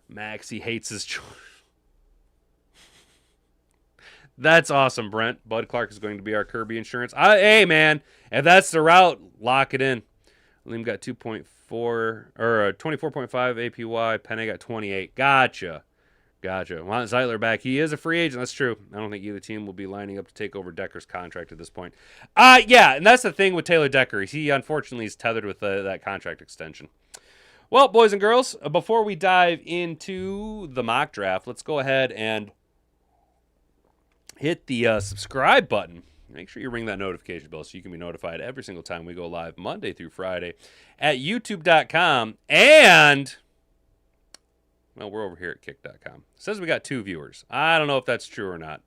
S1: Maxie hates his choice. That's awesome, Brent. Bud Clark is going to be our Kirby insurance. Hey, man, if that's the route, lock it in. Liam got 2.4 or 24.5 APY. Penny got 28. Gotcha. Want Zeitler back. He is a free agent. That's true. I don't think either team will be lining up to take over Decker's contract at this point. Yeah, and that's the thing with Taylor Decker. He, unfortunately, is tethered with that contract extension. Well, boys and girls, before we dive into the mock draft, let's go ahead and hit the subscribe button. Make sure you ring that notification bell so you can be notified every single time we go live Monday through Friday at youtube.com and... well, we're over here at kick.com. It says we got 2 viewers. I don't know if that's true or not.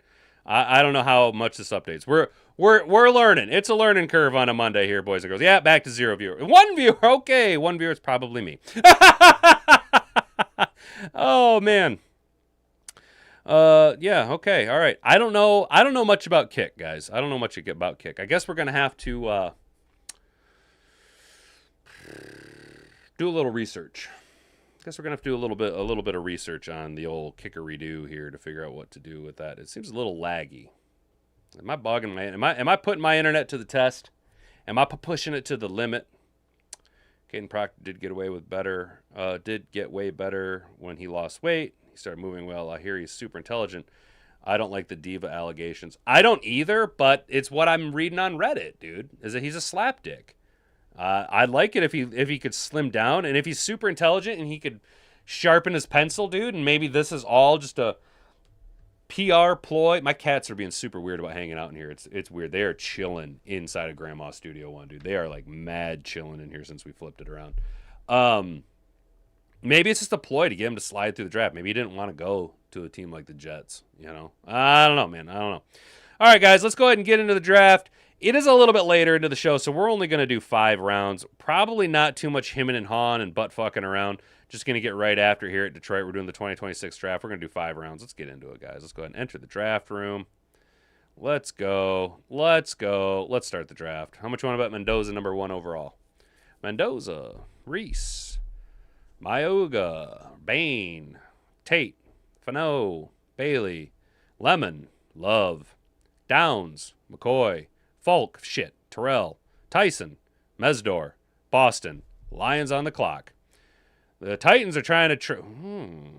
S1: I don't know how much this updates. We're learning. It's a learning curve on a Monday here, boys and girls. Yeah, back to 0 viewers. 1 viewer. Okay, 1 viewer is probably me. Oh man. Yeah. Okay. All right. I don't know much about Kick, guys. I don't know much about Kick. I guess we're gonna have to do a little research. Guess we're gonna have to do a little bit of research on the old kicker redo here to figure out what to do with that. It seems a little laggy. Am I bogging my? Am I putting my internet to the test? Am I pushing it to the limit? Caden Proctor did get way better when he lost weight. He started moving well. I hear he's super intelligent. I don't like the diva allegations. I don't either, but it's what I'm reading on Reddit, dude. Is that he's a slapdick. I'd like it if he could slim down, and if he's super intelligent and he could sharpen his pencil, dude, and maybe this is all just a PR ploy. My cats are being super weird about hanging out in here. It's weird. They are chilling inside of Grandma's Studio One, dude. They are like mad chilling in here since we flipped it around. Maybe it's just a ploy to get him to slide through the draft. Maybe he didn't want to go to a team like the Jets. You know, I don't know, man. I don't know. All right, guys, let's go ahead and get into the draft. It is a little bit later into the show, so we're only going to do 5 rounds. Probably not too much hemming and hawing and butt fucking around. Just going to get right after here at Detroit. We're doing the 2026 draft. We're going to do 5 rounds. Let's get into it, guys. Let's go ahead and enter the draft room. Let's go. Let's go. Let's start the draft. How much you want to bet Mendoza number 1 overall? Mendoza, Reese, Mayoga, Bain, Tate, Fano, Bailey, Lemon, Love, Downs, McCoy, Falk, Terrell, Tyson, Mesdor, Boston, Lions on the clock. The Titans are trying to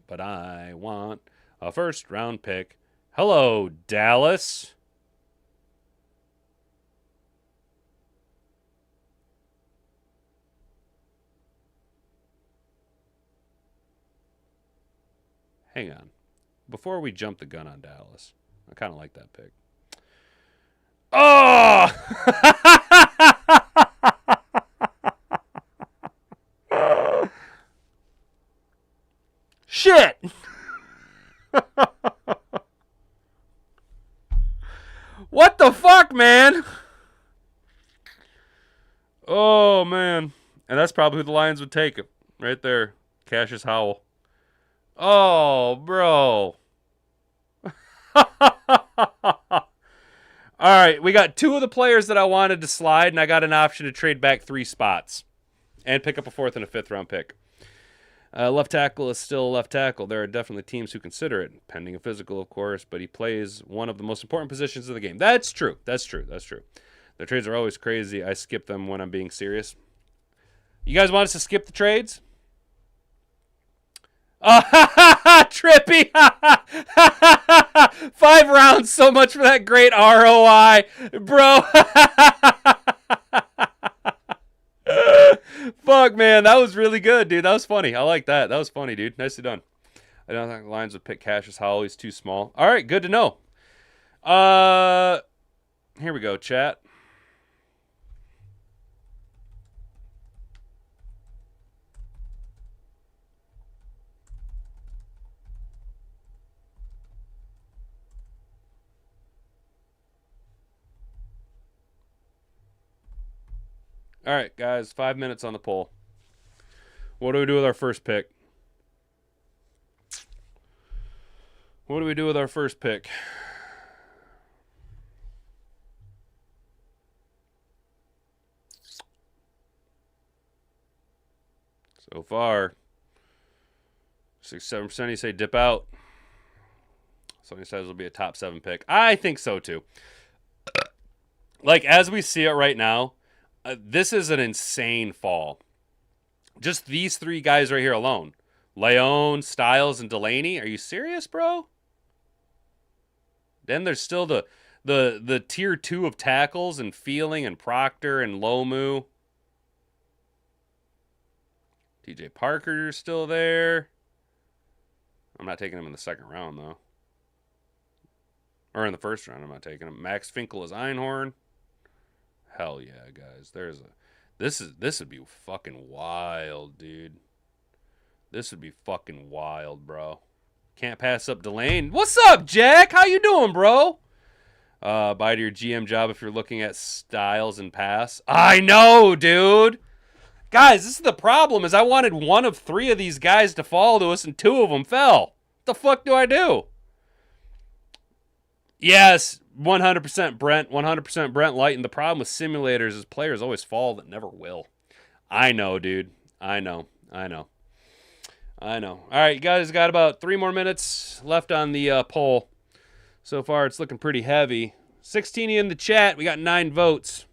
S1: but I want a first-round pick. Hello, Dallas. Hang on. Before we jump the gun on Dallas, I kind of like that pick. Oh! Shit! What the fuck, man? Oh, man. And that's probably who the Lions would take it. Right there. Cassius Howell. Oh, bro. All right, we got 2 of the players that I wanted to slide, and I got an option to trade back 3 spots and pick up a 4th and a 5th round pick. Left tackle is still left tackle. There are definitely teams who consider it, pending a physical, of course, but he plays one of the most important positions of the game. That's true. That's true. That's true. The trades are always crazy. I skip them when I'm being serious. You guys want us to skip the trades? Trippy. 5 rounds, so much for that great ROI, bro. Fuck, man, that was really good, dude. That was funny. I like that. That was funny, dude. Nicely done. I don't think the Lions would pick Cassius Howell. He's too small. All right, good to know. Here we go, chat. All right, guys, 5 minutes on the poll. What do we do with our first pick? What do we do with our first pick? So far, 6-7% you say dip out. Somebody says it'll be a top 7 pick. I think so too. Like, as we see it right now, this is an insane fall. Just these 3 guys right here alone. Leone, Styles, and Delaney. Are you serious, bro? Then there's still the tier 2 of tackles and Feeling and Proctor and Lomu. TJ Parker's still there. I'm not taking him in the 2nd round, though. Or in the 1st round, I'm not taking him. Max Finkel is Einhorn. Hell yeah, guys. This would be fucking wild, dude. This would be fucking wild, bro. Can't pass up Delane. What's up, Jack? How you doing, bro? Buy to your GM job if you're looking at Styles and pass. I know, dude. Guys, this is the problem, is I wanted one of 3 of these guys to fall to us, and 2 of them fell. What the fuck do I do? Yes, 100% Brent. 100% Brent Lighten. The problem with simulators is players always fall that never will. I know, dude. I know. All right, you guys got about 3 more minutes left on the poll. So far, it's looking pretty heavy. 16 in the chat. We got 9 votes.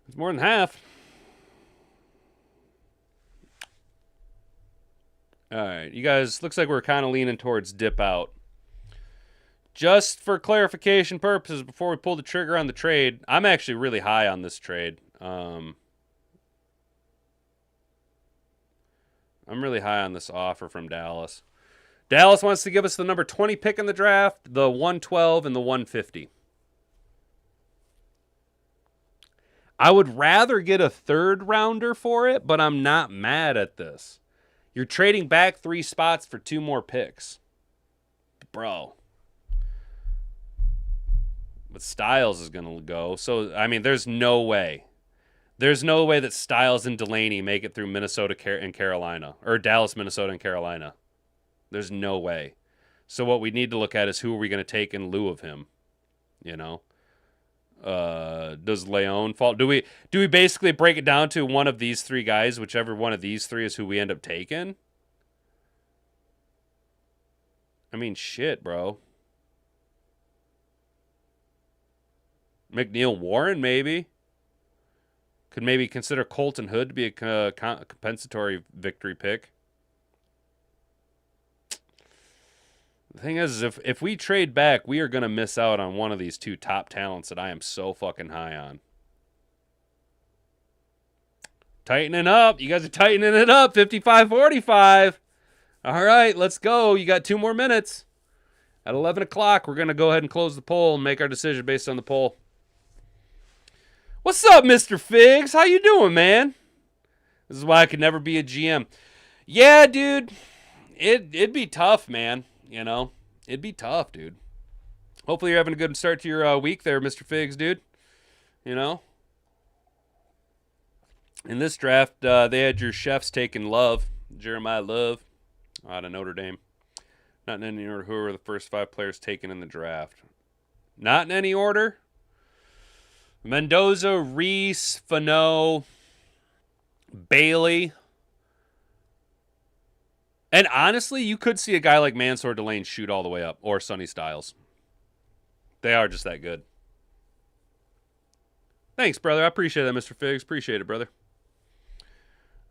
S1: It's more than half. All right, you guys, looks like we're kind of leaning towards dip out. Just for clarification purposes, before we pull the trigger on the trade, I'm actually really high on this trade. I'm really high on this offer from Dallas. Dallas wants to give us the number 20 pick in the draft, the 112, and the 150. I would rather get a 3rd rounder for it, but I'm not mad at this. You're trading back 3 spots for 2 more picks. Bro. But Styles is going to go. So, I mean, there's no way. There's no way that Styles and Delaney make it through Minnesota and Carolina. Or Dallas, Minnesota, and Carolina. There's no way. So what we need to look at is who are we going to take in lieu of him? You know? Does Leon fall? Do we basically break it down to one of these 3 guys, whichever one of these 3 is who we end up taking? I mean, shit, bro. McNeil Warren, maybe. Could maybe consider Colton Hood to be a compensatory victory pick. The thing is if we trade back, we are going to miss out on one of these 2 top talents that I am so fucking high on. Tightening up. You guys are tightening it up. 55-45. All right, let's go. You got 2 more minutes. At 11 o'clock, we're going to go ahead and close the poll and make our decision based on the poll. What's up, Mr. Figs? How you doing, man? This is why I could never be a GM. Yeah, dude. It'd be tough, man. You know? It'd be tough, dude. Hopefully you're having a good start to your week there, Mr. Figs, dude. You know? In this draft, they had your chefs taking Love. Jeremiah Love out of Notre Dame. Not in any order. Who were the first 5 players taken in the draft? Not in any order. Mendoza, Reese, Fano, Bailey. And honestly, you could see a guy like Mansour Delane shoot all the way up, or Sonny Styles. They are just that good. Thanks, brother. I appreciate that, Mr. Figs. Appreciate it, brother.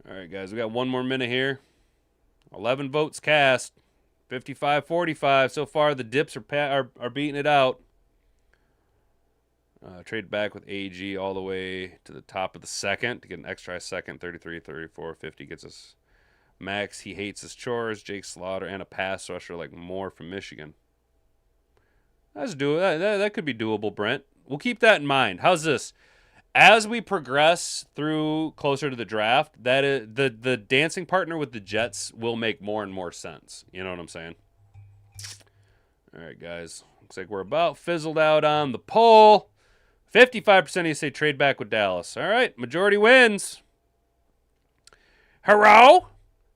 S1: All right, guys. We got 1 more minute here. 11 votes cast. 55-45. So far, the Dips are beating it out. Trade back with AG all the way to the top of the second to get an extra second. 33, 34, 50 gets us Max. He hates his chores. Jake Slaughter and a pass rusher like Moore from Michigan. That's doable. That could be doable, Brent. We'll keep that in mind. How's this? As we progress through closer to the draft, that is, the dancing partner with the Jets will make more and more sense. You know what I'm saying? All right, guys. Looks like we're about fizzled out on the poll. 55% of you say trade back with Dallas. All right, majority wins. Hello?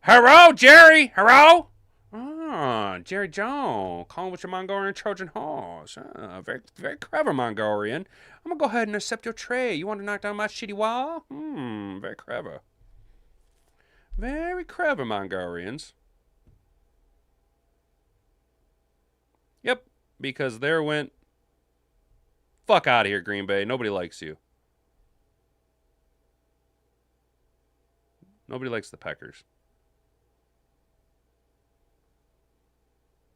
S1: Hello, Jerry? Hello? Oh, Jerry Jones, calling with your Mongolian Trojan horse. Oh, very, very clever, Mongolian. I'm going to go ahead and accept your trade. You want to knock down my shitty wall? Very clever. Very clever, Mongolians. Yep, because there went... Fuck out of here, Green Bay. Nobody likes you. Nobody likes the Packers.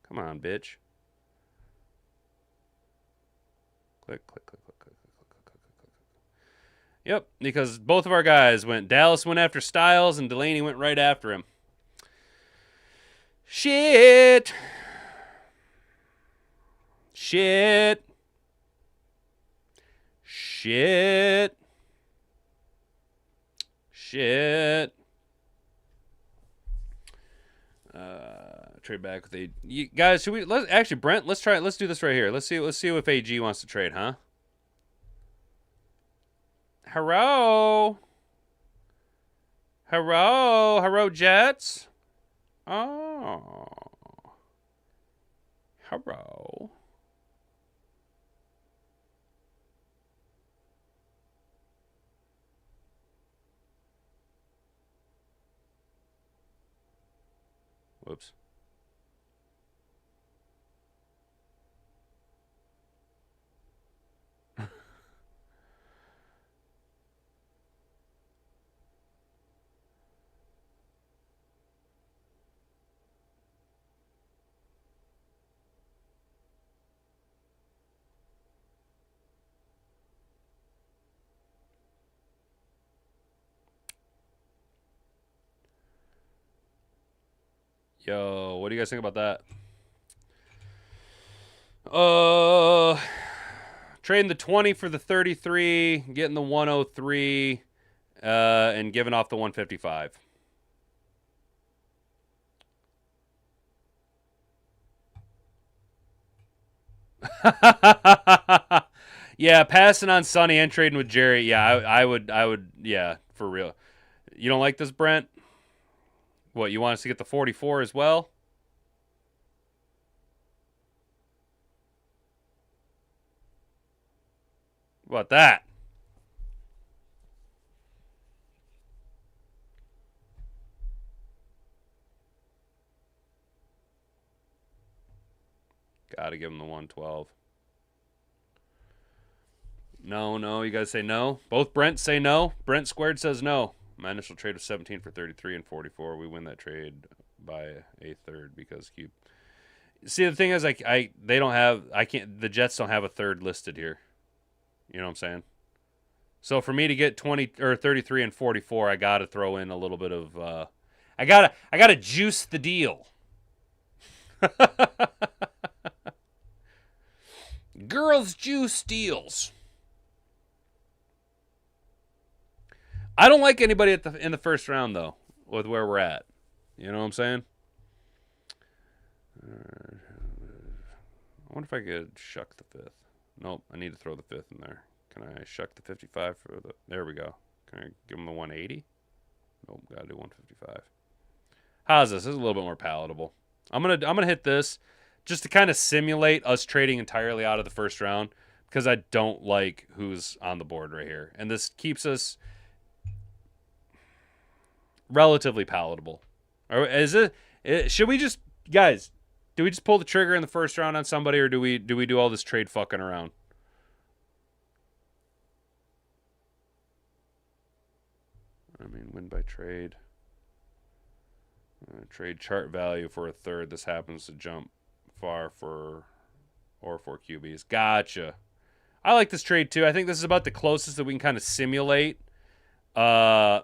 S1: Come on, bitch. Click, click, click, click, click, click, click, click, click. Yep, because both of our guys went. Dallas went after Styles, and Delaney went right after him. Shit. Shit. Shit. Shit. Trade back with guys. Should we? Actually, Brent. Let's try it. Let's do this right here. Let's see if AG wants to trade, huh? Hello. Hello. Hello, Jets. Oh. Hello. Whoops. Yo, what do you guys think about that? Trading the 20 for the 33, getting the 103, and giving off the 155. Yeah, passing on Sonny and trading with Jerry. Yeah, I would. Yeah, for real. You don't like this, Brent? What, you want us to get the 44 as well? What about that? Got to give him the 112. No, no, you guys say no. Both Brent say no. Brent squared says no. My initial trade was 17 for 33 and 44. We win that trade by a third because Cube. See, the thing is, they don't have. I can't. The Jets don't have a third listed here. You know what I'm saying? So for me to get 20 or 33 and 44, I got to throw in a little bit of. I gotta juice the deal. Girls juice deals. I don't like anybody in the first round though, with where we're at. You know what I'm saying? I wonder if I could shuck the fifth. Nope, I need to throw the fifth in there. Can I shuck the 55 for the? There we go. Can I give him the 180? Nope, gotta do 155. How's this? This is a little bit more palatable. I'm gonna hit this just to kind of simulate us trading entirely out of the first round because I don't like who's on the board right here, and this keeps us relatively palatable. Or is it? Should we just, guys? Do we just pull the trigger in the first round on somebody, or do we do all this trade fucking around? I mean, win by trade. Trade chart value for a third. This happens to jump far for QBs. Gotcha. I like this trade too. I think this is about the closest that we can kind of simulate kind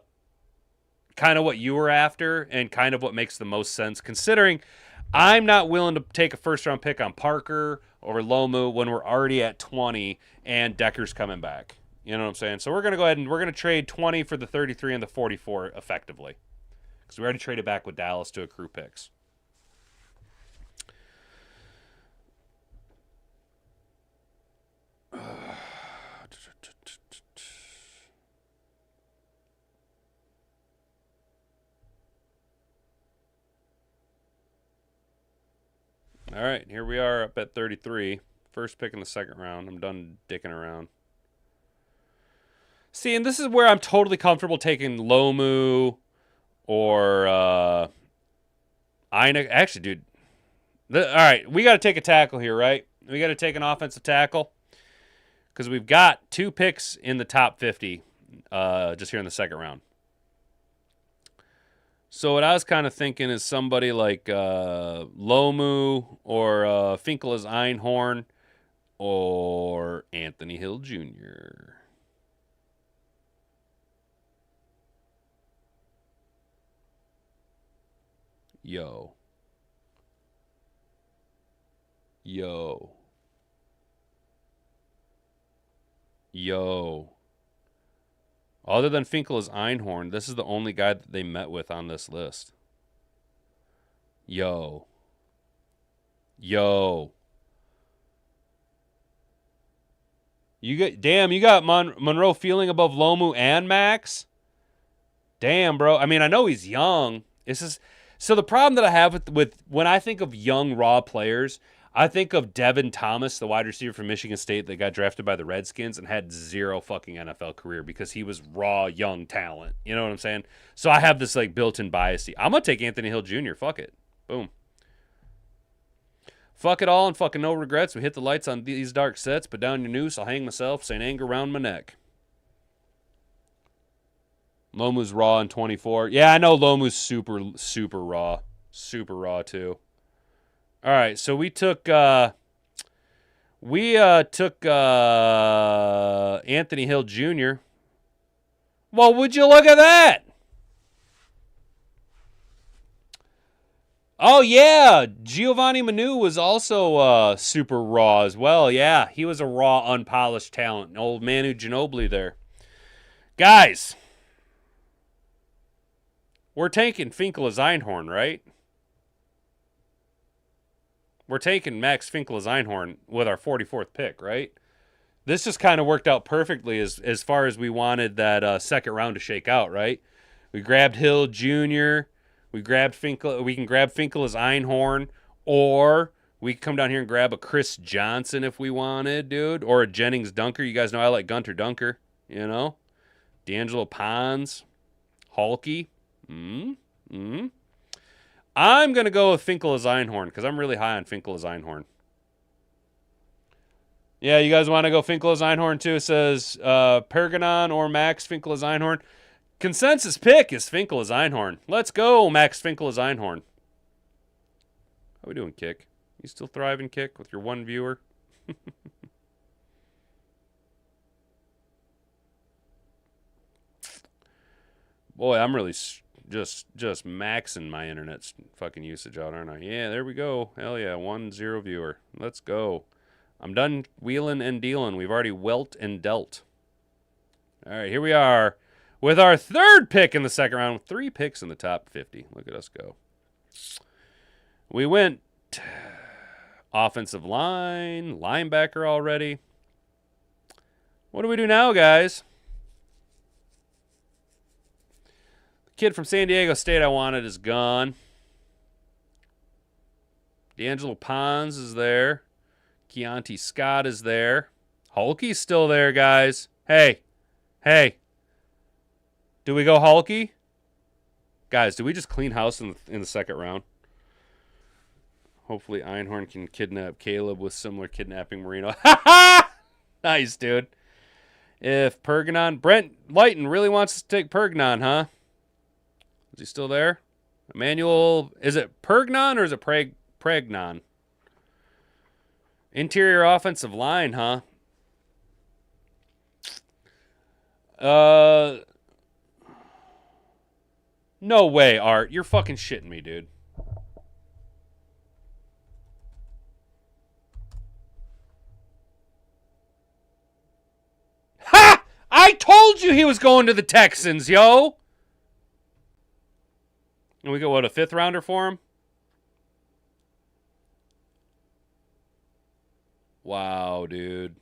S1: of what you were after and kind of what makes the most sense, considering I'm not willing to take a first round pick on Parker or Lomu when we're already at 20 and Decker's coming back. You know what I'm saying? So we're going to go ahead and we're going to trade 20 for the 33 and the 44 effectively. Because we already traded back with Dallas to accrue picks. All right, here we are up at 33. First pick in the second round. I'm done dicking around. See, and this is where I'm totally comfortable taking Lomu or Ina. Actually, dude. All right, we got to take a tackle here, right? We got to take an offensive tackle because we've got 2 picks in the top 50 just here in the second round. So what I was kind of thinking is somebody like Lomu or Finkel as Einhorn or Anthony Hill Jr. Yo. Other than Finkel as Einhorn, this is the only guy that they met with on this list. Yo. You got Monroe Fielding above Lomu and Max? Damn, bro. I mean, I know he's young. So the problem that I have with when I think of young raw players, I think of Devin Thomas, the wide receiver from Michigan State that got drafted by the Redskins and had 0 fucking NFL career because he was raw young talent. You know what I'm saying? So I have this like built-in bias. I'm gonna take Anthony Hill Jr. Fuck it. Boom. Fuck it all and fucking no regrets. We hit the lights on these dark sets, put down your noose, I'll hang myself, St. Anger round my neck. Lomu's raw in 24. Yeah, I know Lomu's super raw. Super raw too. All right, so we took Anthony Hill Jr. Well, would you look at that? Oh yeah, Giovanni Manu was also super raw as well. Yeah, he was a raw, unpolished talent. Old Manu Ginobili there. Guys, we're taking Finkel as Einhorn, right? we're taking Max Finkel-Einhorn with our 44th pick, right? This just kind of worked out perfectly as far as we wanted that second round to shake out, right? We grabbed Hill Jr. We grabbed Finkel. We can grab Finkel-Einhorn, or we can come down here and grab a Chris Johnson if we wanted, dude, or a Jennings Dunker. You guys know I like Gunter Dunker, you know? D'Angelo Pons, Halky. I'm going to go with Finkel-Einhorn because I'm really high on Finkel-Einhorn. Yeah, you guys want to go Finkel-Einhorn too? It says Perganon or Max Finkel-Einhorn. Consensus pick is Finkel-Einhorn. Let's go, Max Finkel-Einhorn. How we doing, Kick? You still thriving, Kick, with your one viewer? Boy, I'm really just maxing my internet fucking usage out, aren't I? Yeah, there we go. Hell yeah, 1-0 viewer. Let's go. I'm done wheeling and dealing. We've already welt and dealt. All right, here we are with our third pick in the second round. 3 picks in the top 50. Look at us go. We went offensive line, linebacker already. What do we do now, guys? The kid from San Diego State I wanted is gone. D'Angelo Pons is there. Keontae Scott is there. Halky's still there, guys. Hey. Do we go Halky? Guys, do we just clean house in the second round? Hopefully Einhorn can kidnap Caleb with similar kidnapping Marino. Nice, dude. If Perganon... Brent Lighton really wants to take Perganon, huh? Is he still there? Emmanuel... Is it Pergnon or is it Pregnon? Interior offensive line, huh? No way, Art. You're fucking shitting me, dude. Ha! I told you he was going to the Texans, yo! And we got, what, a 5th rounder for him? Wow, dude.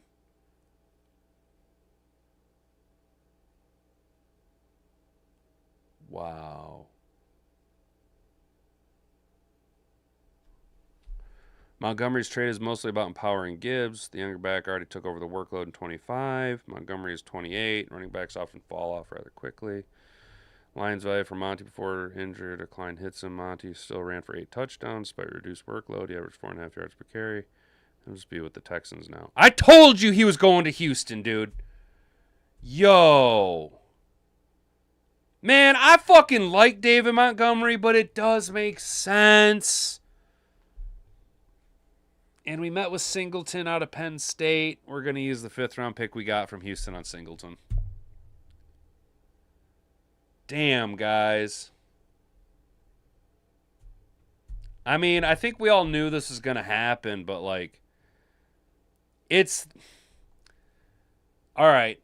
S1: Wow. Montgomery's trade is mostly about empowering Gibbs. The younger back already took over the workload in 25. Montgomery is 28. Running backs often fall off rather quickly. Lions value for Monty before injury decline hits him. Monty still ran for 8 touchdowns despite reduced workload. He averaged 4.5 yards per carry. He'll just be with the Texans now. I told you he was going to Houston, dude. Yo. Man, I fucking like David Montgomery, but it does make sense. And we met with Singleton out of Penn State. We're going to use the 5th round pick we got from Houston on Singleton. Damn, guys. I mean, I think we all knew this was going to happen, but like, it's... All right.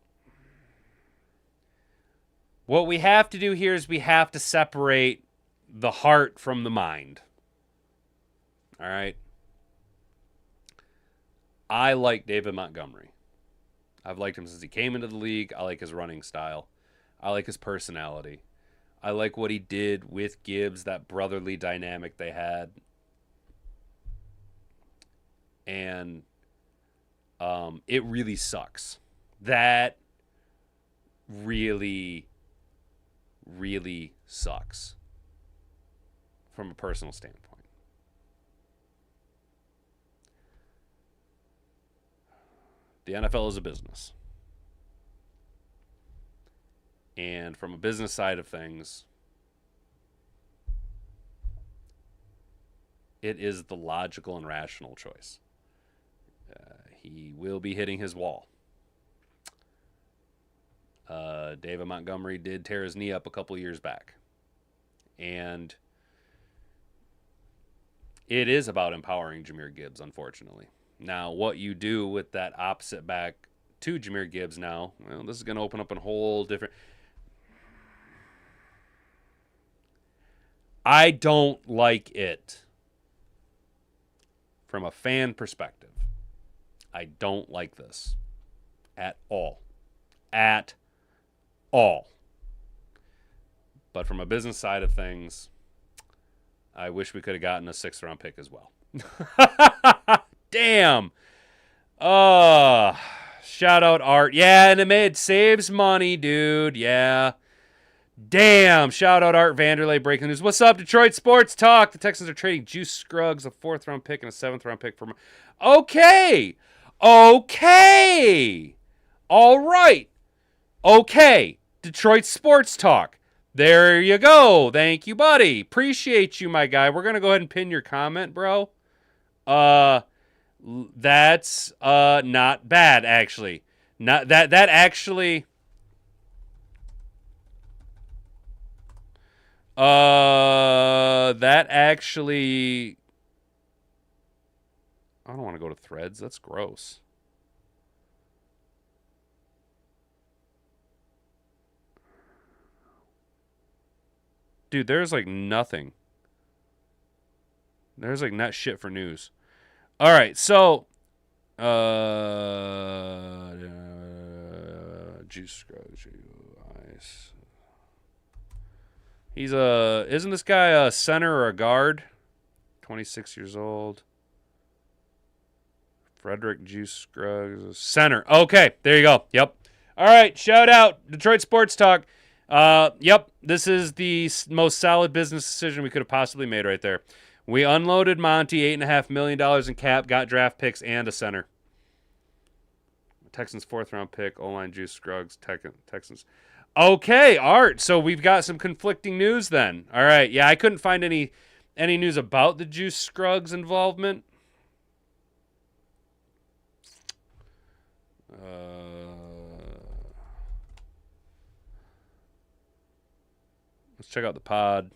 S1: What we have to do here is we have to separate the heart from the mind. All right. I like David Montgomery. I've liked him since he came into the league. I like his running style. I like his personality. I like what he did with Gibbs, that brotherly dynamic they had. And it really sucks. That really, really sucks from a personal standpoint. The NFL is a business. And from a business side of things, it is the logical and rational choice. He will be hitting his wall. David Montgomery did tear his knee up a couple years back. And it is about empowering Jahmyr Gibbs, unfortunately. Now, what you do with that opposite back to Jahmyr Gibbs now, well, this is going to open up a whole different... I don't like it. from a fan perspective, I don't like this at all. At all. But from a business side of things, I wish we could have gotten a 6th round pick as well. Damn. Shout out Art. Yeah, and it saves money, dude. Yeah. Damn. Shout out Art Vanderlei breaking news. What's up, Detroit Sports Talk? The Texans are trading Juice Scruggs, a 4th round pick and a 7th round pick for. Okay. Okay. All right. Okay. Detroit Sports Talk. There you go. Thank you, buddy. Appreciate you, my guy. We're going to go ahead and pin your comment, bro. That's not bad, actually. Not that actually that actually I don't want to go to threads. That's gross. Dude, there's like nothing. There's like not shit for news. All right, so Juice Scruggs. He's isn't this guy a center or a guard? 26 years old. Frederick Juice Scruggs, center. Okay, there you go. Yep. All right, shout out Detroit Sports Talk. Yep, this is the most solid business decision we could have possibly made right there. We unloaded Monty, $8.5 million in cap, got draft picks and a center. Texans 4th round pick, O-line Juice Scruggs, Texans. Okay, Art. So we've got some conflicting news then. All right, yeah, I couldn't find any news about the Juice Scruggs involvement. Let's check out the pod.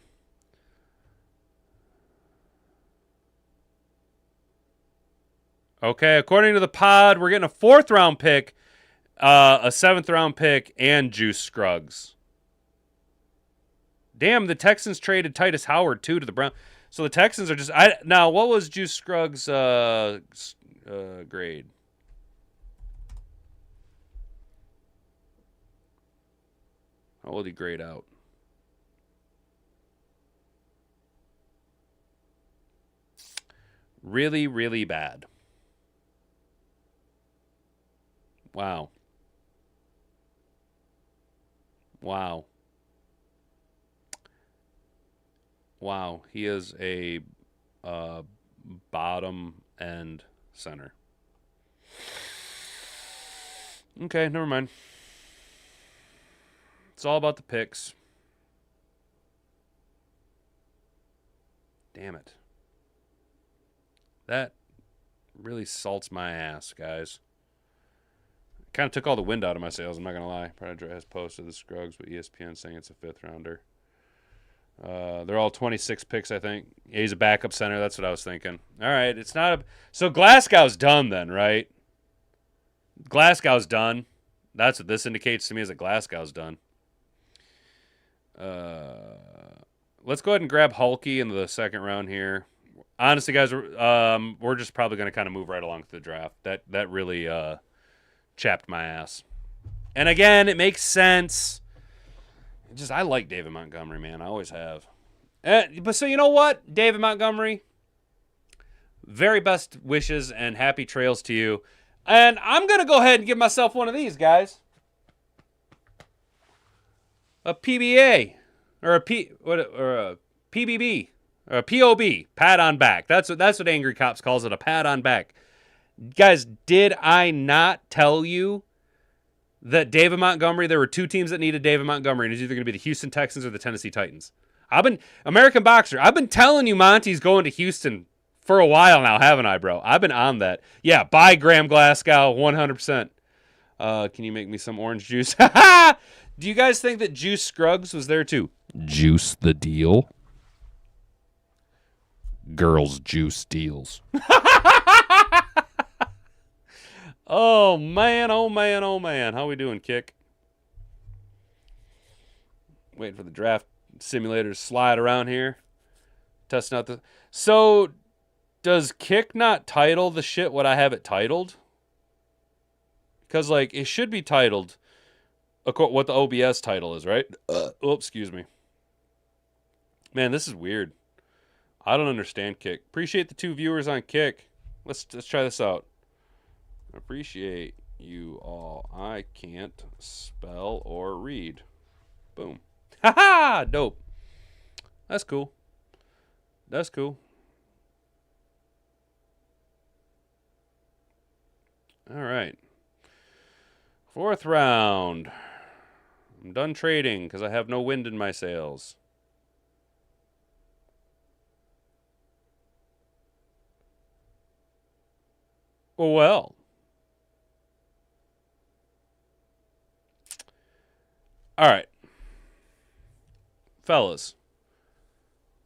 S1: Okay, according to the pod, we're getting a 4th round pick, a 7th round pick, and Juice Scruggs. Damn, the Texans traded Titus Howard too to the Browns. So the Texans are just now. What was Juice Scruggs' grade? How will he grade out? Really, really bad. Wow. Wow. Wow. He is a bottom end center. Okay, never mind. It's all about the picks. Damn it. That really salts my ass, guys. Kind of took all the wind out of my sails, I'm not going to lie. Predator has posted the Scruggs, but ESPN saying it's a 5th rounder. They're all 26 picks, I think. Yeah, he's a backup center. That's what I was thinking. All right, it's not a... So Glasgow's done then, right? Glasgow's done. That's what this indicates to me is that Glasgow's done. Let's go ahead and grab Hulky in the 2nd round here. Honestly, guys, we're just probably going to kind of move right along to the draft. That really chapped my ass. And again, it makes sense. I like David Montgomery, man. I always have. But so you know what, David Montgomery? Very best wishes and happy trails to you. And I'm going to go ahead and give myself one of these, guys. A PBA. Or a PBB. Or a POB. Pat on back. That's what Angry Cops calls it, a pat on back. Guys, did I not tell you that David Montgomery, there were 2 teams that needed David Montgomery, and it's either going to be the Houston Texans or the Tennessee Titans. American Boxer, I've been telling you Monty's going to Houston for a while now, haven't I, bro? I've been on that. Yeah, buy Graham Glasgow, 100%. Can you make me some orange juice? Do you guys think that Juice Scruggs was there too? Juice the deal? Girls juice deals. Oh, man, oh, man, oh, man. How we doing, Kick? Waiting for the draft simulator to slide around here. Testing out the... So, Does Kick not title the shit what I have it titled? Because, like, it should be titled what the OBS title is, right? Excuse me. Man, this is weird. I don't understand Kick. Appreciate the 2 viewers on Kick. Let's try this out. Appreciate you all. I can't spell or read. Boom. Ha-ha! Dope. That's cool. That's cool. All right. 4th round. I'm done trading because I have no wind in my sails. Well. All right. Fellas.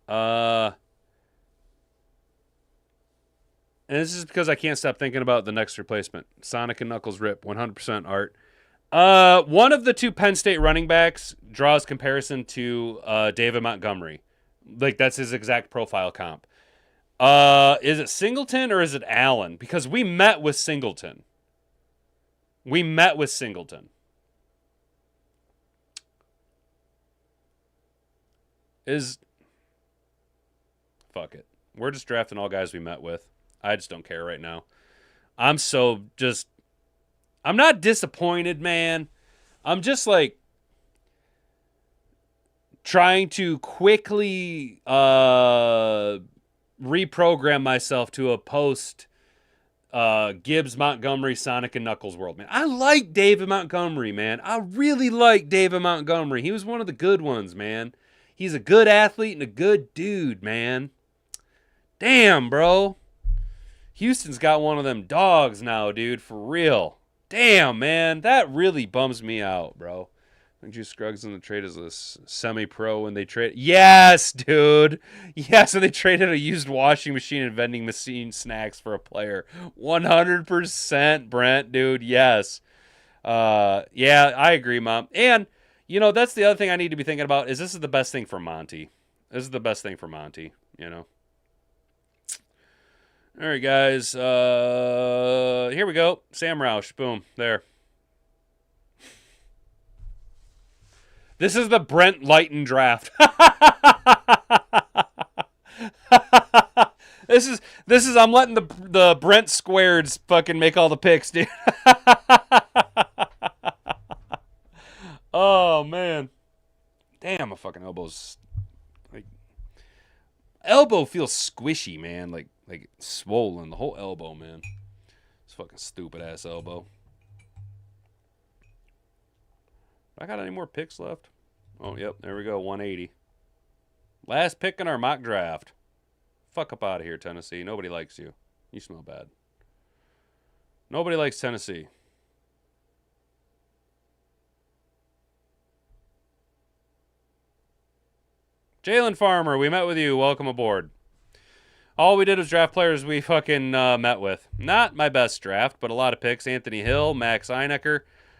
S1: And this is because I can't stop thinking about the next replacement. Sonic and Knuckles rip, 100% art. One of the 2 Penn State running backs draws comparison to David Montgomery. Like, that's his exact profile comp. Is it Singleton or is it Allen? Because we met with Singleton. Fuck it. We're just drafting all guys we met with. I just don't care right now. I'm not disappointed, man. I'm just like trying to quickly reprogram myself to a post Gibbs, Montgomery, Sonic, and Knuckles world, man. I like David Montgomery, man. I really like David Montgomery. He was one of the good ones, man. He's a good athlete and a good dude, man. Damn, bro. Houston's got one of them dogs now, dude, for real. Damn, man. That really bums me out, bro. I think Juice Scruggs in the trade is a semi-pro when they trade. Yes, dude. Yes, when they traded a used washing machine and vending machine snacks for a player. 100%, Brent, dude. Yes. Yeah, I agree, Mom. And, you know, that's the other thing I need to be thinking about is this is the best thing for Monty. This is the best thing for Monty, you know. All right, guys. Here we go. Sam Roush. Boom. There. This is the Brent Lighton draft. This is I'm letting the Brent squareds fucking make all the picks, dude. Oh man. Damn, my fucking elbow's like elbow feels squishy, man. Like swollen, the whole elbow, man. It's fucking stupid ass elbow. I got any more picks left? Oh, yep. There we go. 180. Last pick in our mock draft. Fuck up out of here, Tennessee. Nobody likes you. You smell bad. Nobody likes Tennessee. Jalen Farmer, we met with you. Welcome aboard. All we did was draft players we fucking met with. Not my best draft, but a lot of picks. Anthony Hill, Max Einecker.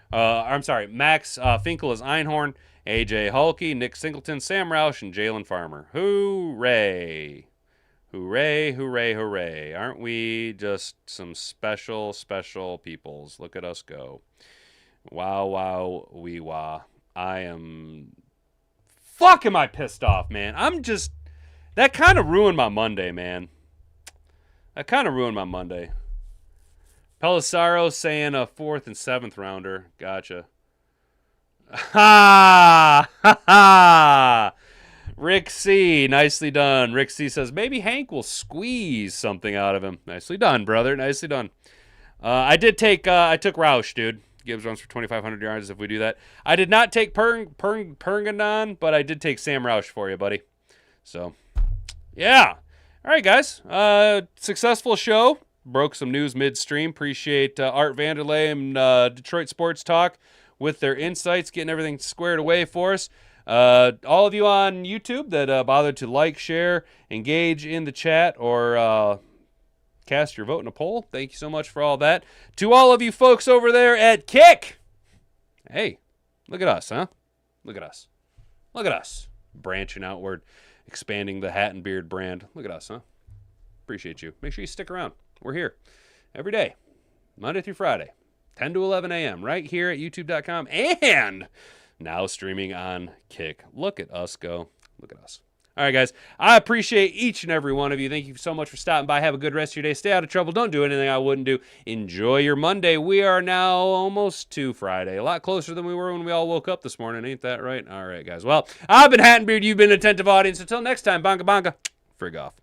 S1: Max Finkel is Einhorn, AJ Hulkey, Nick Singleton, Sam Roush, and Jalen Farmer. Hooray! Hooray, hooray, hooray. Aren't we just some special, special peoples? Look at us go. Wow, wow, wee wah. Fuck am I pissed off, man. That kind of ruined my Monday, man. Pelissaro saying a 4th and 7th rounder. Gotcha. Ha! Ha ha! Rick C. Nicely done. Rick C. says, maybe Hank will squeeze something out of him. Nicely done, brother. Nicely done. I took Roush, dude. Gibbs runs for 2,500 yards if we do that. I did not take Pergandon, but I did take Sam Roush for you, buddy. So, yeah. All right, guys. Successful show. Broke some news midstream. Appreciate Art Vanderlei and Detroit Sports Talk with their insights, getting everything squared away for us. All of you on YouTube that bothered to like, share, engage in the chat, or cast your vote in a poll, thank you so much for all that. To all of you folks over there at Kick, hey, look at us, huh? Look at us. Branching outward, expanding the Hat and Beard brand. Look at us, huh? Appreciate you. Make sure you stick around. We're here every day, Monday through Friday, 10 to 11 a.m., right here at youtube.com, and now streaming on Kick. Look at us go. Look at us. All right, guys. I appreciate each and every one of you. Thank you so much for stopping by. Have a good rest of your day. Stay out of trouble. Don't do anything I wouldn't do. Enjoy your Monday. We are now almost to Friday. A lot closer than we were when we all woke up this morning. Ain't that right? All right, guys. Well, I've been Hat and Beard. You've been an attentive audience. Until next time, bonga bonga. Frig off.